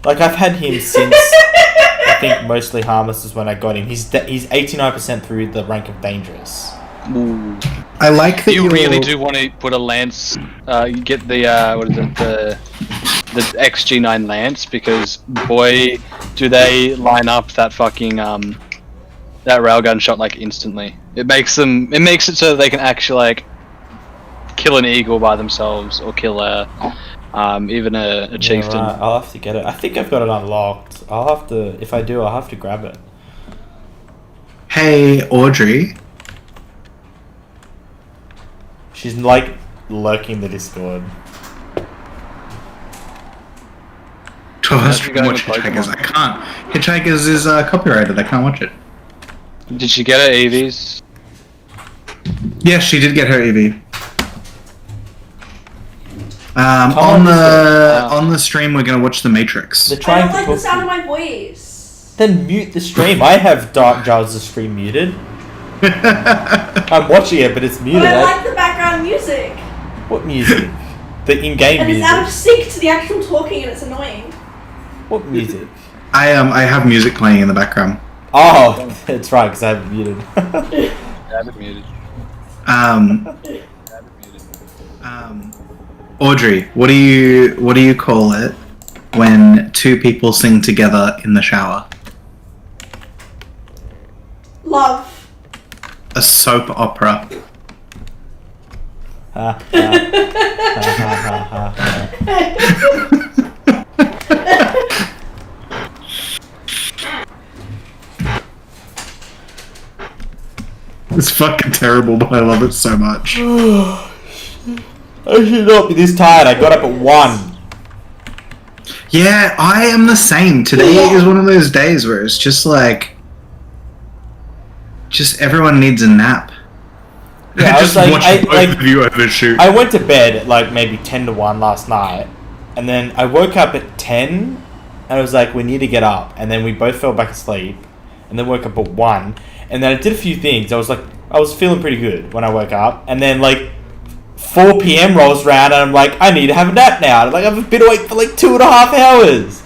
Like, I've had him since, I think mostly harmless is when I got him. He's 89% through the rank of dangerous. Ooh. I like that You really do want to put a lance, you get the, what is it, the XG9 lance, because boy, do they line up that fucking, that railgun shot like instantly. It makes it so that they can actually like kill an eagle by themselves, or kill even a chieftain. Yeah, right. I'll have to get it. I think I've got it unlocked. I'll have to, if I do, I'll have to grab it. Hey, Audrey. She's like lurking the Discord. 12 hours How's to it going watch with Hitchhikers. Pokemon? I can't. Hitchhikers is copyrighted. I can't watch it. Did she get her EVs? Yeah, she did get her EV. on, On the stream, we're gonna watch The Matrix. They're I trying don't like to the book sound you. of my voice. Then mute the stream. I have Dark Giles' stream muted. I'm watching it, but it's muted. But I like the background music. What music? The in-game And it's music. out of sync to the actual talking and it's annoying. What music? I have music playing in the background. Oh, that's right, because I have it muted. I have it muted. Audrey, what do you call it when two people sing together in the shower? Love. A soap opera. Ha, ha, ha, ha, ha, ha. It's fucking terrible, but I love it so much. I should not be this tired. I got up at 1. Yeah, I am the same. Today is one of those days where it's just like, just everyone needs a nap. Yeah, I was just like, watch both of you overshoot. I went to bed at like maybe 10 to 1 last night, and then I woke up at 10, and I was like, we need to get up, and then we both fell back asleep, and then woke up at 1, and then I did a few things. I was feeling pretty good when I woke up, and then like 4 p.m. rolls around, and I'm like, I need to have a nap now. And, like, I've been awake for like 2.5 hours.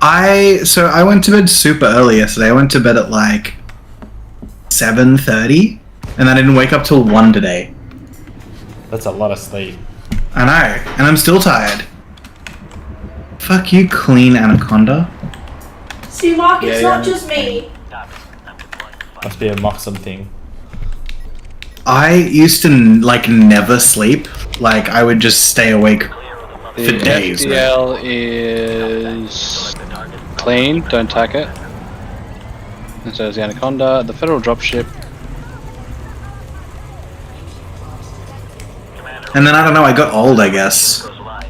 I went to bed super early yesterday. I went to bed at like 7:30, and I didn't wake up till 1 today. That's a lot of sleep. I know, and I'm still tired. Fuck you, clean anaconda. See, Mark, it's Yeah, not yeah. just me. Must be a Moxcie thing. I used to like never sleep. Like I would just stay awake for The days. FDL is clean, don't tack it. And so is the Anaconda, the Federal dropship. And then I don't know. I got old, I guess. Goes live.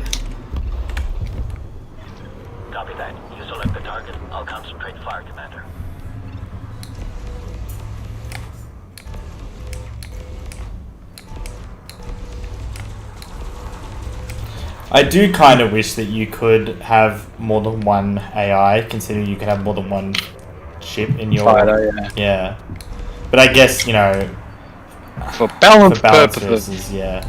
Copy that. You select the target. I'll concentrate fire, Commander. I do kind of wish that you could have more than one AI, considering you can have more than one ship in your... Fighter, yeah. Yeah. But I guess, you know, For balance for balance purposes. versus, yeah.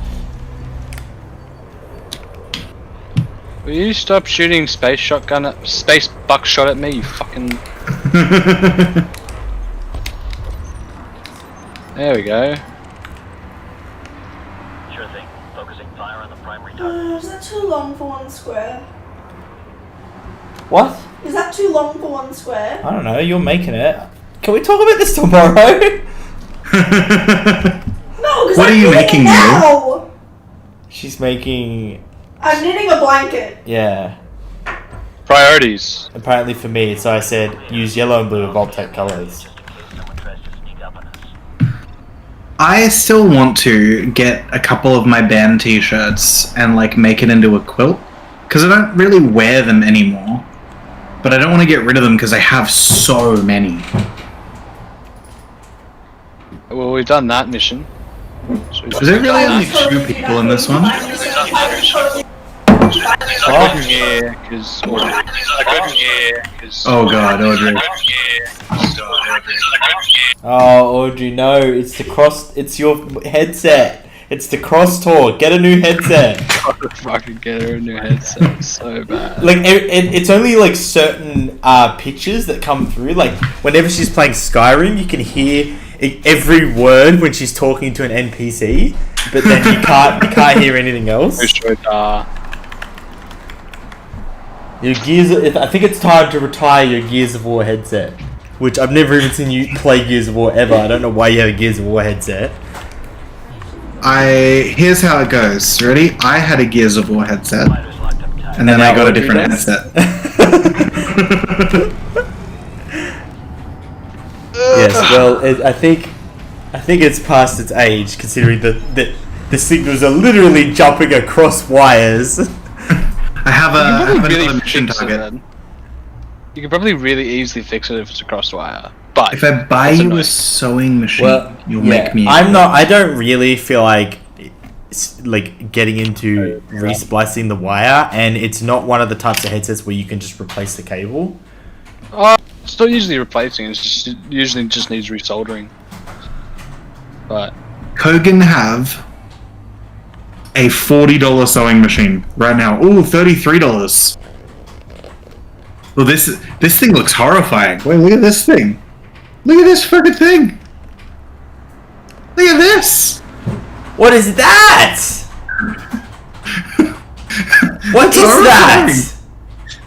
Will you stop shooting space buckshot at me, you fucking... There we go. Sure thing. Focusing fire on the primary target. Is that too long for one square? What? Is that too long for one square? I don't know, you're making it. Can we talk about this tomorrow? No, because What are you making, now? She's making... I'm knitting a blanket. Yeah. Priorities. Apparently for me, so I said, use yellow and blue Voltec colours. Someone tries to sneak up on us. I still want to get a couple of my band t-shirts and like make it into a quilt, because I don't really wear them anymore. But I don't want to get rid of them because I have so many. Well, we've done that mission. Is there really only 2 people in this one? I couldn't hear because Oh god, Audrey. Oh, Audrey, no! It's your headset. It's the crosstalk. Get a new headset. fucking get her a new headset. So bad. Like it's only like certain pitches that come through. Like whenever she's playing Skyrim, you can hear every word when she's talking to an NPC, but then you can't hear anything else. Your Gears. I think it's time to retire your Gears of War headset, which I've never even seen you play Gears of War ever. I don't know why you have a Gears of War headset. Here's how it goes. Ready? I had a Gears of War headset, and then I got a different headset. Yes, well, I think it's past its age, considering that the signals are literally jumping across wires. I have another mission target. You can probably really easily fix it if it's a crosswire. But if I buy you a sewing machine, you'll make me. I don't really feel like getting into resplicing the wire, and it's not one of the types of headsets where you can just replace the cable. It's not usually replacing. It's just usually just needs resoldering. But Kogan have a $40 sewing machine right now. Ooh, $33. Well, this thing looks horrifying. Wait, look at this thing. Look at this freaking thing. Look at this. What is that? What is that?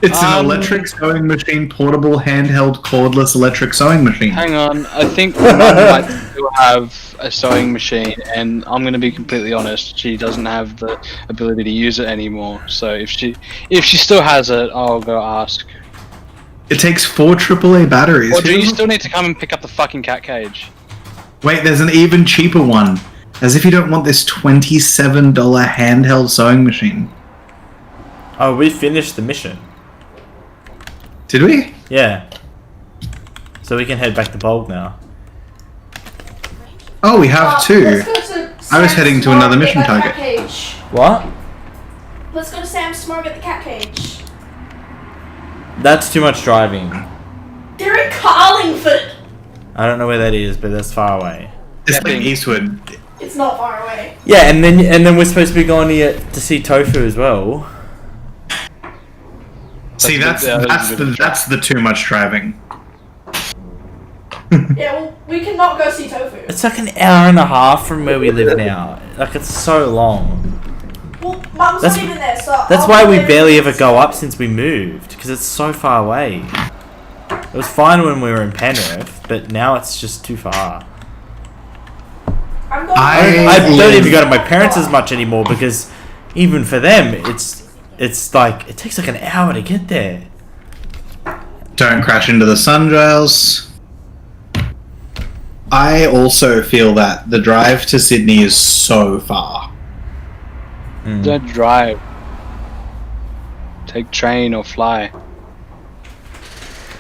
It's an electric sewing machine, portable, handheld, cordless electric sewing machine. Hang on, I think Mum might still have a sewing machine, and I'm going to be completely honest, she doesn't have the ability to use it anymore. So if she still has it, I'll go ask. It takes 4 AAA batteries. Or do you still need to come and pick up the fucking cat cage? Wait, there's an even cheaper one. As if you don't want this $27 handheld sewing machine. Oh, we finished the mission. Did we? Yeah. So we can head back to Bold now. Oh, we have 2. Let's go to I was Sam's heading to tomorrow another and mission get that target. cat cage. What? Let's go to Sam's tomorrow and get the cat cage. That's too much driving. They're in Carlingford. I don't know where that is, but that's far away. It's like Eastwood. It's not far away. Yeah, and then we're supposed to be going to see Tofu as well. See, that's the too much driving. Yeah, well, we cannot go see Tofu. It's like an hour and a half from where we live now. Like, it's so long. Well, Mum's not even there, so That's I'll why be we there barely to ever see go it. up since we moved, because it's so far away. It was fine when we were in Penrith, but now it's just too far. I'm going I don't even go to my parents as much anymore, because even for them, it's like, it takes like an hour to get there. Don't crash into the sundials. I also feel that the drive to Sydney is so far. Don't drive. Take train or fly.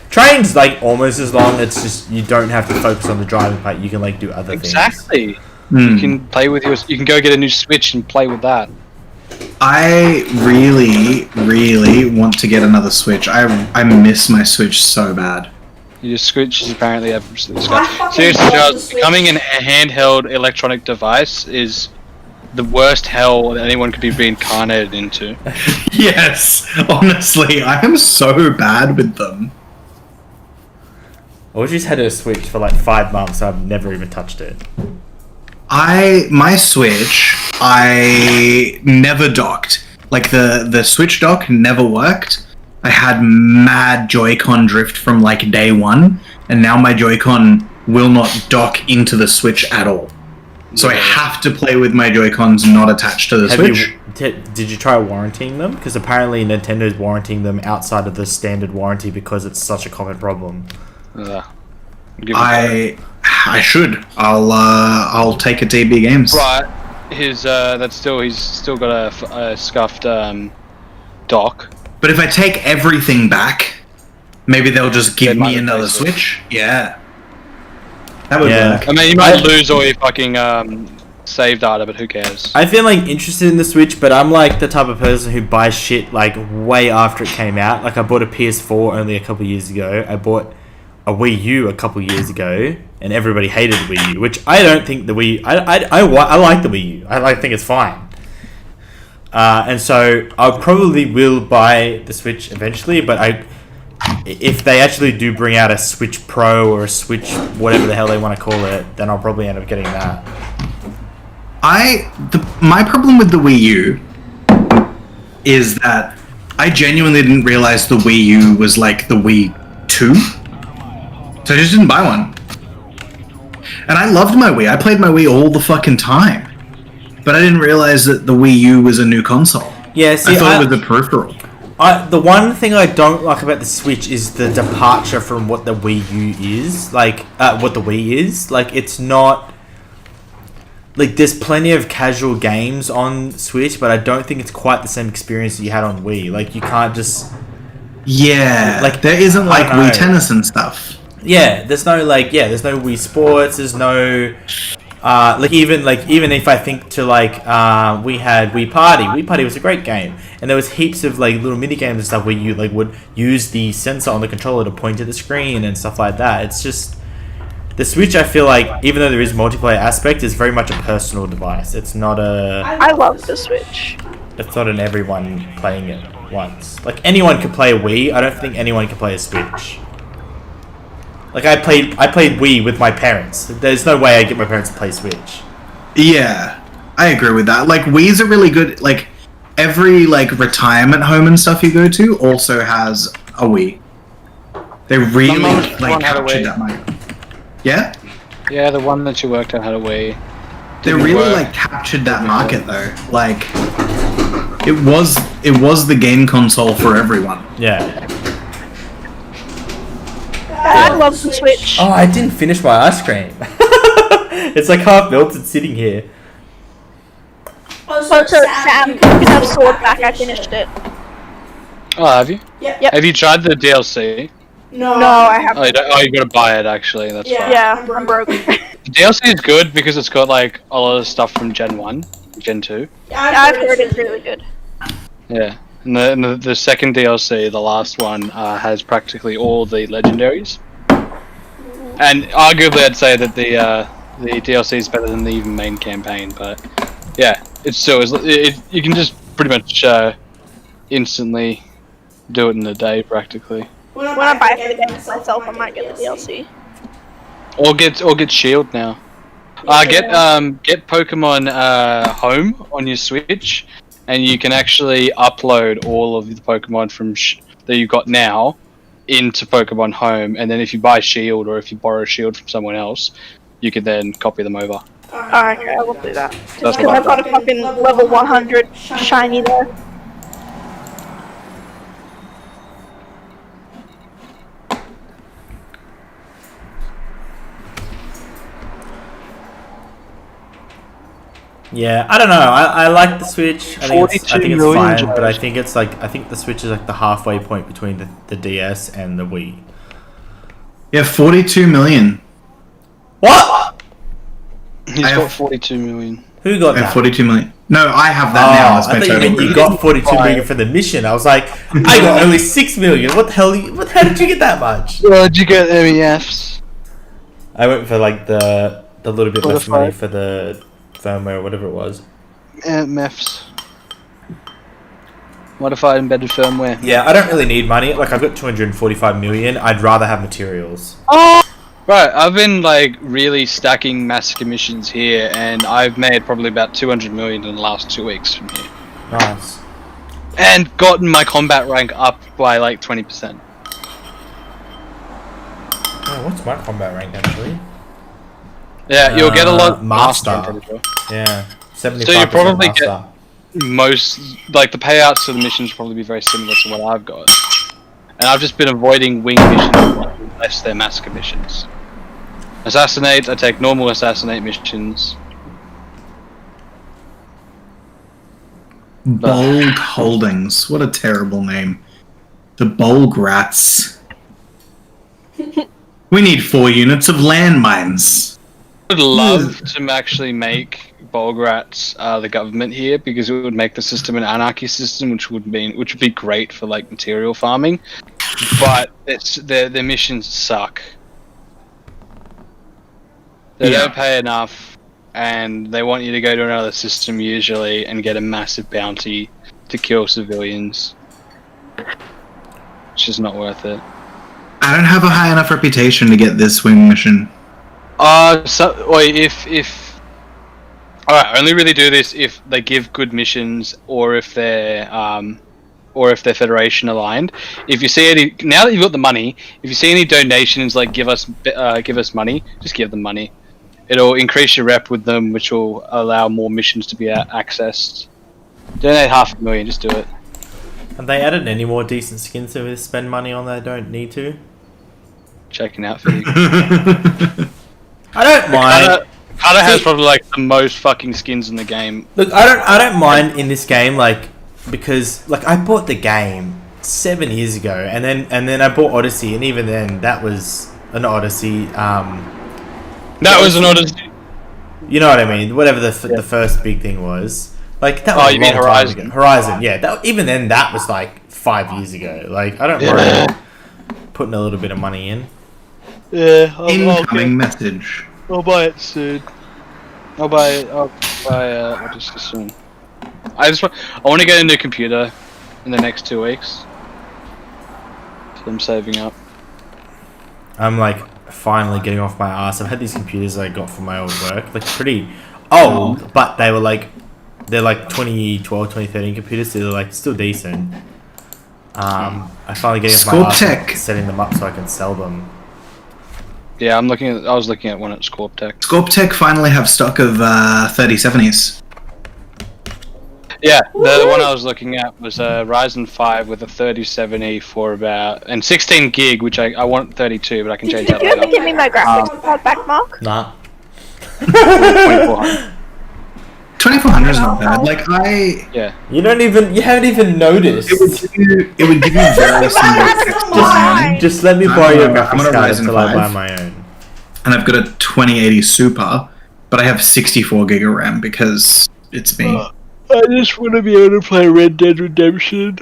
Train's like almost as long. It's just you don't have to focus on the driving part. You can like do other things. Exactly. You can play with you can go get a new Switch and play with that. I really want to get another Switch. I miss my Switch so bad. Your Switch is apparently absolutely I fucking seriously, love the Charles, Switch. becoming a handheld electronic device is the worst hell that anyone could be reincarnated into. Yes, honestly, I am so bad with them. Audrey's had her Switch for like 5 months. I've never even touched it. My Switch, I never docked. Like the Switch dock never worked. I had mad Joy-Con drift from like day one, and now my Joy-Con will not dock into the Switch at all. So I have to play with my Joy-Cons not attached to the Switch. Did you try warrantying them? Because apparently Nintendo's warrantying them outside of the standard warranty because it's such a common problem. I should. I'll take a TB Games. Right. He's still got a scuffed dock. But if I take everything back, maybe they'll just give They might me another replace it. Switch. Yeah, that would Yeah. work. I mean, you might lose all your fucking save data, but who cares? I feel like interested in the Switch, but I'm like the type of person who buys shit like way after it came out. Like I bought a PS4 only a couple years ago. I bought a Wii U a couple years ago, and everybody hated the Wii U, which I don't think the Wii. I like the Wii U. I think it's fine. And so I probably will buy the Switch eventually, but if they actually do bring out a Switch Pro or a Switch whatever the hell they want to call it, then I'll probably end up getting that. My problem with the Wii U is that I genuinely didn't realize the Wii U was like the Wii 2, so I just didn't buy one. And I loved my Wii. I played my Wii all the fucking time. But I didn't realize that the Wii U was a new console. Yeah, see, I thought it was a peripheral. The one thing I don't like about the Switch is the departure from what the Wii U is. Like, what the Wii is. Like, it's not... Like, there's plenty of casual games on Switch, but I don't think it's quite the same experience that you had on Wii. Like, you can't just... Yeah, like there isn't, like, Wii Tennis and stuff. Yeah, there's no Wii Sports, there's no... even if I think to we had Wii Party. Wii Party was a great game, and there was heaps of like little mini games and stuff where you like would use the sensor on the controller to point at the screen and stuff like that. It's just the Switch. I feel like even though there is multiplayer aspect, is very much a personal device. It's not a. I love the Switch. It's not an everyone playing it once. Like anyone could play a Wii. I don't think anyone can play a Switch. Like I played Wii with my parents. There's no way I get my parents to play Switch. Yeah, I agree with that. Like Wii's are really good. Like every like retirement home and stuff you go to also has a Wii. They really like captured that market. Yeah. Yeah, the one that you worked at had a Wii. They really like captured that market though. Like it was the game console for everyone. Yeah. I love the Switch. Oh, I didn't finish my ice cream. It's like half melted sitting here. Oh, So, Sam, you can have Sword back. I finished it. Oh, have you? Yep. Have you tried the DLC? No, I haven't. You gotta buy it actually. That's fine. Yeah, I'm broke. The DLC is good because it's got like a lot of stuff from Gen 1, Gen 2. Yeah, I've heard it's really good. Yeah. And the second DLC, the last one, has practically all the legendaries. And arguably I'd say that the DLC is better than the even main campaign, but yeah, it's still you can just pretty much instantly do it in a day practically. When I buy it for the game myself, I might get the DLC. Or get Shield now. Get Pokemon Home on your Switch, and you can actually upload all of the Pokemon from that you've got now into Pokemon Home, and then if you buy Shield or if you borrow Shield from someone else, you can then copy them over. Okay, I will do that. That's Because I've got a fucking level 100 shiny there. Yeah, I don't know. I like the Switch. I think it's fine, Josh. but I think the Switch is like the halfway point between the DS and the Wii. Yeah, 42 million. What? He's got 42 million. Who got I have that? 42 million. No, I have that now. That's I my thought you total. meant you got 42 million for the mission. I was like, I got only 6 million. What the hell? How did you get that much? Did you get MEFs? I went for like the little bit less Modified. money for the firmware or whatever it was. MEFs. Modified embedded firmware. Yeah, I don't really need money. Like I've got 245 million. I'd rather have materials. Right, I've been like really stacking massacre missions here, and I've made probably about 200 million in the last 2 weeks from here. Nice. And gotten my combat rank up by like 20%. Oh, what's my combat rank actually? Yeah, you'll get a lot Master. I'm pretty sure. Yeah, 75%. So you probably master. get most, like the payouts for the missions will probably be very similar to what I've got. And I've just been avoiding wing missions unless they're massacre missions. Assassinate, I take normal assassinate missions. Bulg Holdings. What a terrible name. The Bulg Rats. We need 4 units of landmines. I would love to actually make Bolgrats are the government here because it would make the system an anarchy system, which would be great for like material farming. But their missions suck. They don't pay enough, and they want you to go to another system usually and get a massive bounty to kill civilians, which is not worth it. I don't have a high enough reputation to get this wing mission. Alright, only really do this if they give good missions or if they're Federation aligned. If you see any, now that you've got the money, if you see any donations like give us money, just give them money. It'll increase your rep with them, which will allow more missions to be accessed. Donate $500,000, just do it. Have they added any more decent skins to spend money on that I don't need to? Checking out for you. I don't mind. Cutter has probably like the most fucking skins in the game. Look, I don't mind in this game, like, because like I bought the game 7 years ago, and then I bought Odyssey, and even then that was an Odyssey. That was an Odyssey. You know what I mean? Whatever the first big thing was, like that. Oh, you mean Horizon? Horizon, yeah. Even then, that was like 5 years ago. Like I don't mind putting a little bit of money in. Yeah. Incoming message. I'll buy it soon. I'll buy Odyssey soon. I want to get a new computer in the next 2 weeks. So I'm saving up. I'm like finally getting off my ass. I've had these computers I got from my old work, like pretty old, but they're like 2012, 2013 computers, so they're like still decent. I finally getting off my ass setting them up so I can sell them. Yeah, I was looking at one at Scorptech. Scorptech finally have stock of 3070s. Yeah, the one I was looking at was a Ryzen 5 with a 3070 for and 16 gig, which I want 32, but I can change that later. Give me my graphics card back, Mark. Nah. 2400. 2400 is not bad. Like Yeah. You haven't even noticed. It would give you very similar text design. Just let me borrow your I'm on graphics a card Ryzen until I 5. buy my own. And I've got a 2080 Super, but I have 64 gig of RAM because it's me. I just want to be able to play Red Dead Redemption.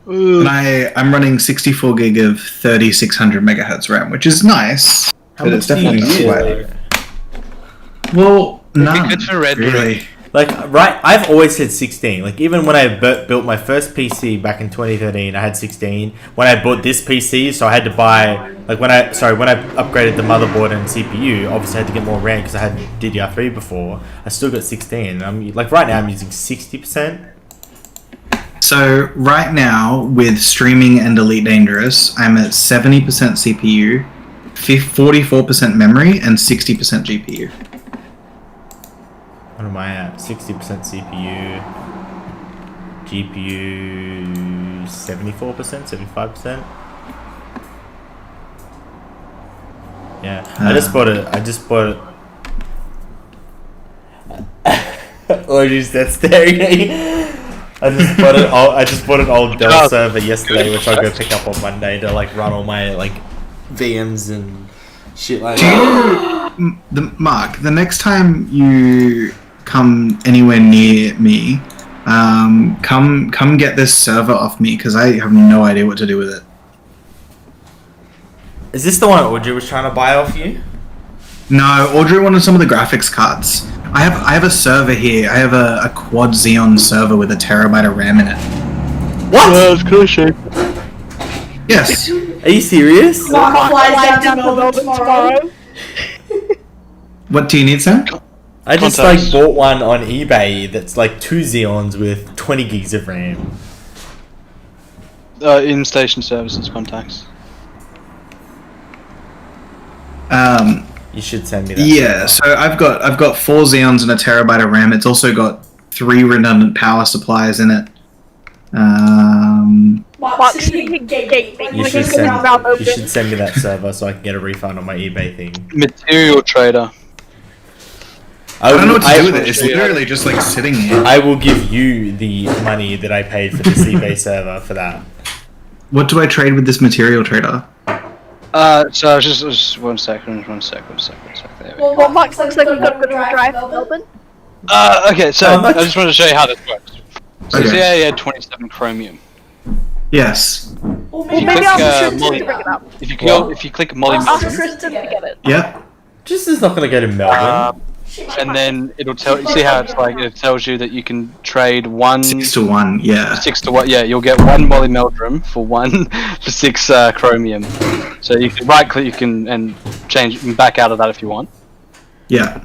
And I'm running 64 gig of 3600 megahertz RAM, which is nice, but it's definitely not quite. Well, no, good for Red Dead. really. Like, right, I've always said 16. Like, even when I built my first PC back in 2013, I had 16. When I bought this PC, so I had to buy, like, when I upgraded the motherboard and CPU, obviously I had to get more RAM because I had DDR3 before. I still got 16. Like, right now I'm using 60%. So, right now, with streaming and Elite Dangerous, I'm at 70% CPU, 44% memory, and 60% GPU. What am I at? 60% CPU, GPU 74%, 75%. Yeah, I just bought it. Or just that staring at you. I just bought an old Dell server yesterday, which I'll go pick up on Monday to like run all my like VMs and shit like that. Mark, the next time you come anywhere near me, come get this server off me because I have no idea what to do with it. Is this the one Audrey was trying to buy off you? No, Audrey wanted some of the graphics cards. I have a server here. I have a quad Xeon server with 1 terabyte of RAM in it. What? Yeah, it's cool shape. Yes. Are you serious? Mark flies down to Melbourne tomorrow. What do you need, Sam? I just Contacts. like bought one on eBay that's like 2 Xeons with 20 gigs of RAM. In-station services contacts. You should send me that. Yeah, so I've got 4 Xeons and 1 terabyte of RAM. It's also got 3 redundant power supplies in it. Moxcie You should send me that server so I can get a refund on my eBay thing. Material trader. I don't know what to do with it. It's literally just like sitting here. I will give you the money that I paid for this eBay server for that. What do I trade with this material trader? So just one second. There we go. Well, Max looks like we've got to drive to Melbourne. Okay, so I just wanted to show you how this works. So Okay. see how you had 27 chromium. Yes. Or Well, You maybe click, I'll ask Tristan Molly- to bring it up. If you go, if you click Molly I'll ask Melbourne, Tristan to get it. Yep. Just is not gonna go to Melbourne. and then it'll tell. You see how it's like it tells you that you can trade 6 to 1. Yeah. 6 to 1. Yeah, you'll get 1 Molly Meldrum for 1 for 6 chromium. So you can right click, you can and change and back out of that if you want. Yeah.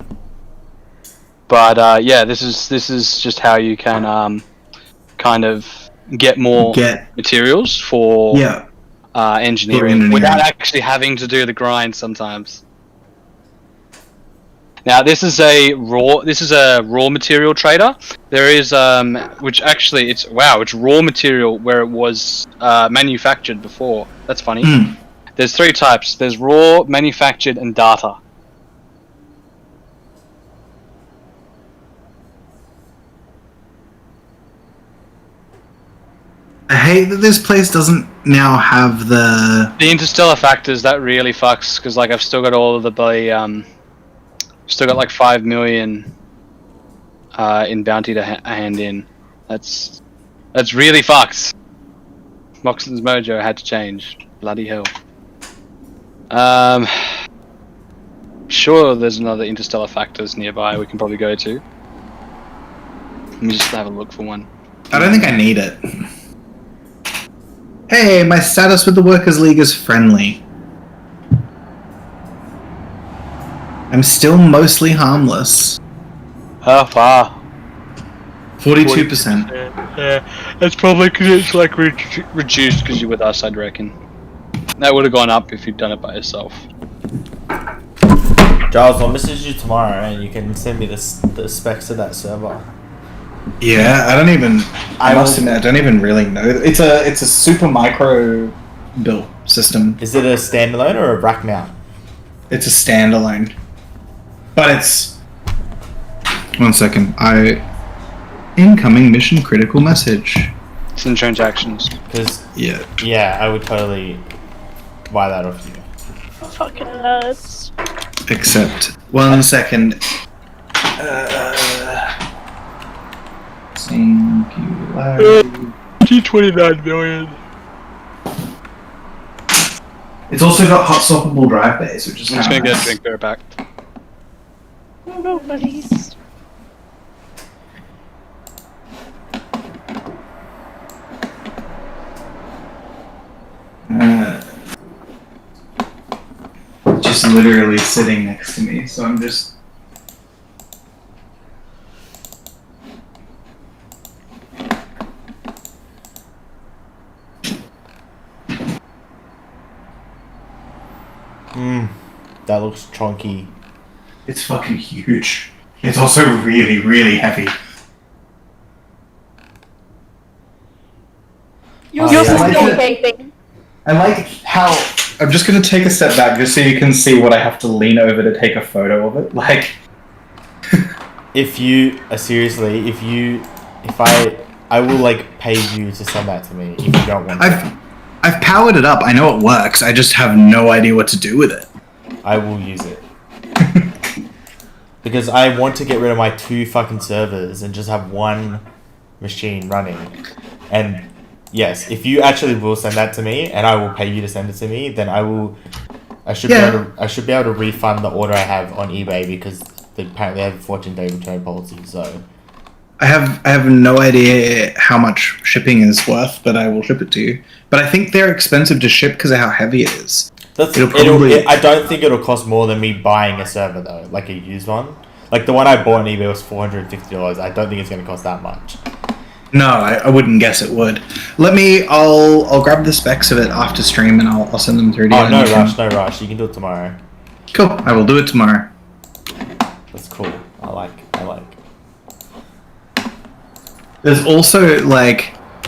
But yeah, this is just how you can kind of get more materials for Yeah. engineering without actually having to do the grind sometimes. Now this is a raw material trader. There is which actually it's raw material where it was manufactured before. That's funny. There's 3 types. There's raw, manufactured, and data. I hate that this place doesn't now have the interstellar factors. That really fucks because like I've still got all of the bloody still got like 5 million in bounty to hand in. That's really fucked. Moxon's mojo had to change. Bloody hell. Sure, there's another interstellar factors nearby we can probably go to. Let me just have a look for one. I don't think I need it. Hey, my status with the Workers' League is friendly. I'm still mostly harmless. How far? 42%. Yeah, that's probably because it's like reduced because you're with us, I'd reckon. That would have gone up if you'd done it by yourself. Giles, I'll message you tomorrow and you can send me the specs of that server. Yeah, I must admit, I don't even really know. It's a super micro built system. Is it a standalone or a rack mount? It's a standalone. But it's... One second. Incoming mission critical message. It's in transactions. Because yeah, I would totally buy that off you. Fucking nerds. Except, one second. Singularity. 29 million. It's also got hot swappable drive bays, which is I'm just gonna get a drink there back. Nobody's. Just literally sitting next to me, so I'm just... That looks chunky. It's fucking huge. It's also really, really heavy. You're yeah. still like vaping. I like how... I'm just gonna take a step back just so you can see what I have to lean over to take a photo of it. Like... If you... seriously, I will, like, pay you to send that to me if you don't want to. I've powered it up. I know it works. I just have no idea what to do with it. I will use it. Because I want to get rid of my 2 fucking servers and just have one machine running. And yes, if you actually will send that to me and I will pay you to send it to me, then I should be able to refund the order I have on eBay because they apparently have a 14-day return policy, so I have no idea how much shipping is worth, but I will ship it to you. But I think they're expensive to ship because of how heavy it is. I don't think it'll cost more than me buying a server though, like a used one. Like the one I bought on eBay was $450. I don't think it's going to cost that much. No, I wouldn't guess it would. I'll grab the specs of it after stream and I'll send them through to you. Oh, no rush. You can do it tomorrow. Cool. I will do it tomorrow. That's cool. I like. There's also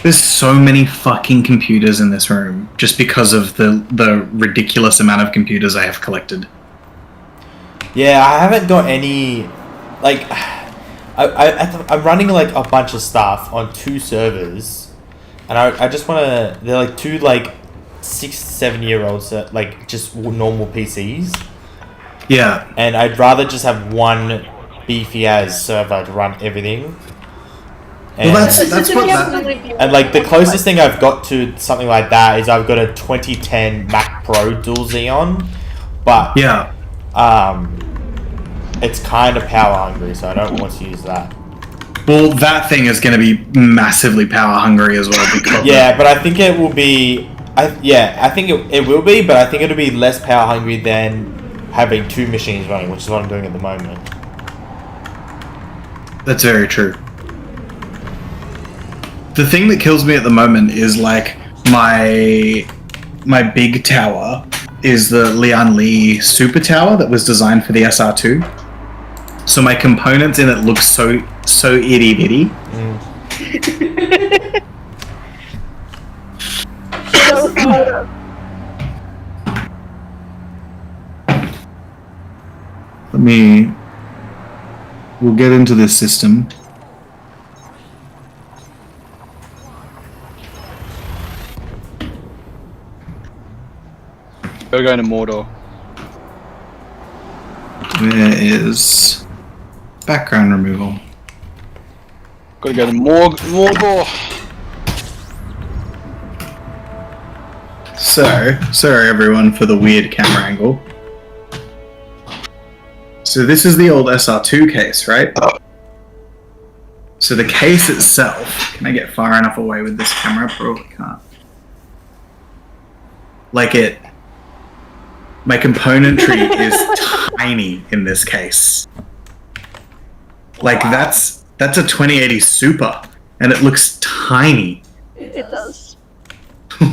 there's so many fucking computers in this room just because of the ridiculous amount of computers I have collected. Yeah, I haven't got any. I'm running like a bunch of stuff on 2 servers, and I just want to. They're like 2 6-7-year-olds that like just normal PCs, Yeah. and I'd rather just have one beefy as server to run everything. And, Well, that's what that. and like the closest thing I've got to something like that is I've got a 2010 Mac Pro Dual Xeon, but Yeah. it's kind of power hungry, so I don't want to use that. Well, that thing is going to be massively power hungry as well. Because Yeah, but I think it will be. I think it will be, but I think it'll be less power hungry than having 2 machines running, which is what I'm doing at the moment. That's very true. The thing that kills me at the moment is like my big tower is the Lian Li Super Tower that was designed for the SR2. So my components in it look so itty bitty. We'll get into this system. We're going to Mordor. Where is background removal? Gotta go to Mordor. So, sorry everyone for the weird camera angle. So this is the old SR2 case, right? So the case itself, can I get far enough away with this camera? Probably can't. My componentry is tiny in this case. Like that's a 2080 Super, and it looks tiny. It does.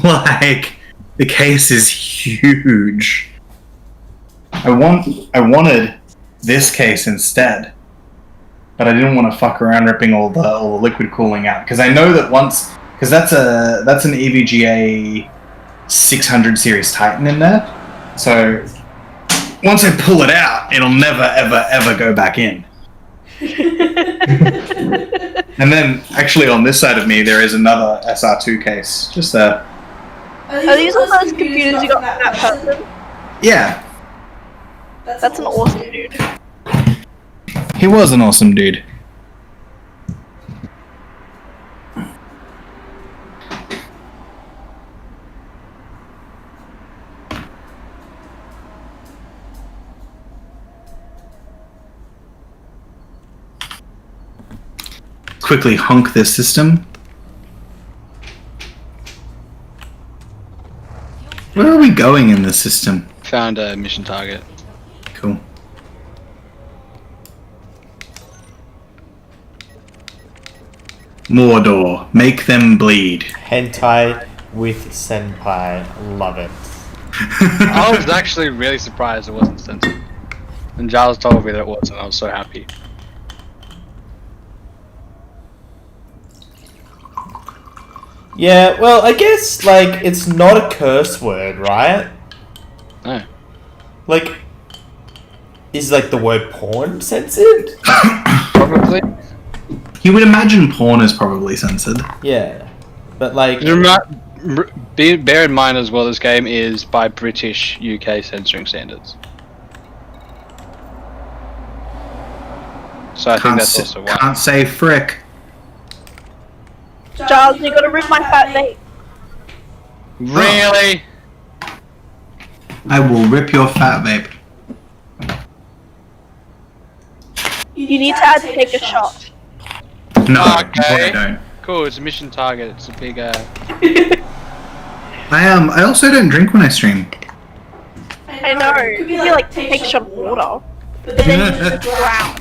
Like the case is huge. I wanted this case instead, but I didn't want to fuck around ripping all the liquid cooling out because I know that because that's an EVGA 600 series Titan in there. So once I pull it out, it'll never ever go back in. And then actually on this side of me there is another SR2 case just there. Are these all those computers you got from that person? Yeah, That's an awesome dude. he was an awesome dude. Quickly honk this system. Where are we going in this system? Found a mission target. Cool. Mordor, make them bleed. Hentai with senpai, love it. I was actually really surprised it wasn't censored. And Giles told me that it was, and I was so happy. Yeah, well, I guess like it's not a curse word, right? No. Like, is like the word porn censored? Probably. You would imagine porn is probably censored. Yeah, but like, Bear in mind as well, this game is by British UK censoring standards. So I think that's also why. Can't say frick. Giles, you gotta rip my fat vape. Really? I will rip your fat vape. You need to add take a shot. No, Okay. I don't. Cool, it's a mission target. It's a big I also don't drink when I stream. I know. It could be like take a shot of water. But then you just drown.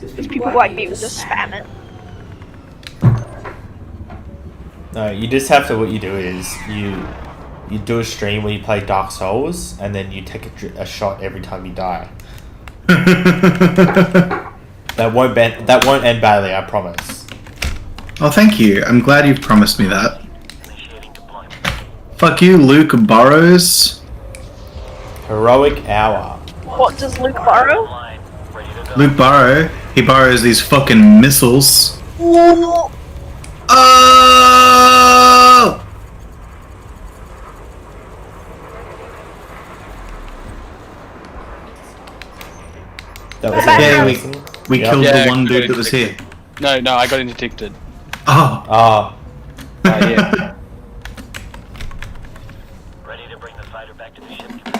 Because people like me would just spam it. no, you just have to. What you do is you do a stream where you play Dark Souls, and then you take a shot every time you die. That won't end badly, I promise. Oh, thank you. I'm glad you've promised me that. Initiating deployment. Fuck you, Luke Burrows. Heroic hour. What does Luke borrow? Line, ready to go. Luke Burrow. He borrows these fucking missiles. Oh! We Yep. killed Yeah, the one I dude that was here. No, I got interdicted. Oh. Oh. Yeah. Ready to bring the fighter back to the ship, Commander.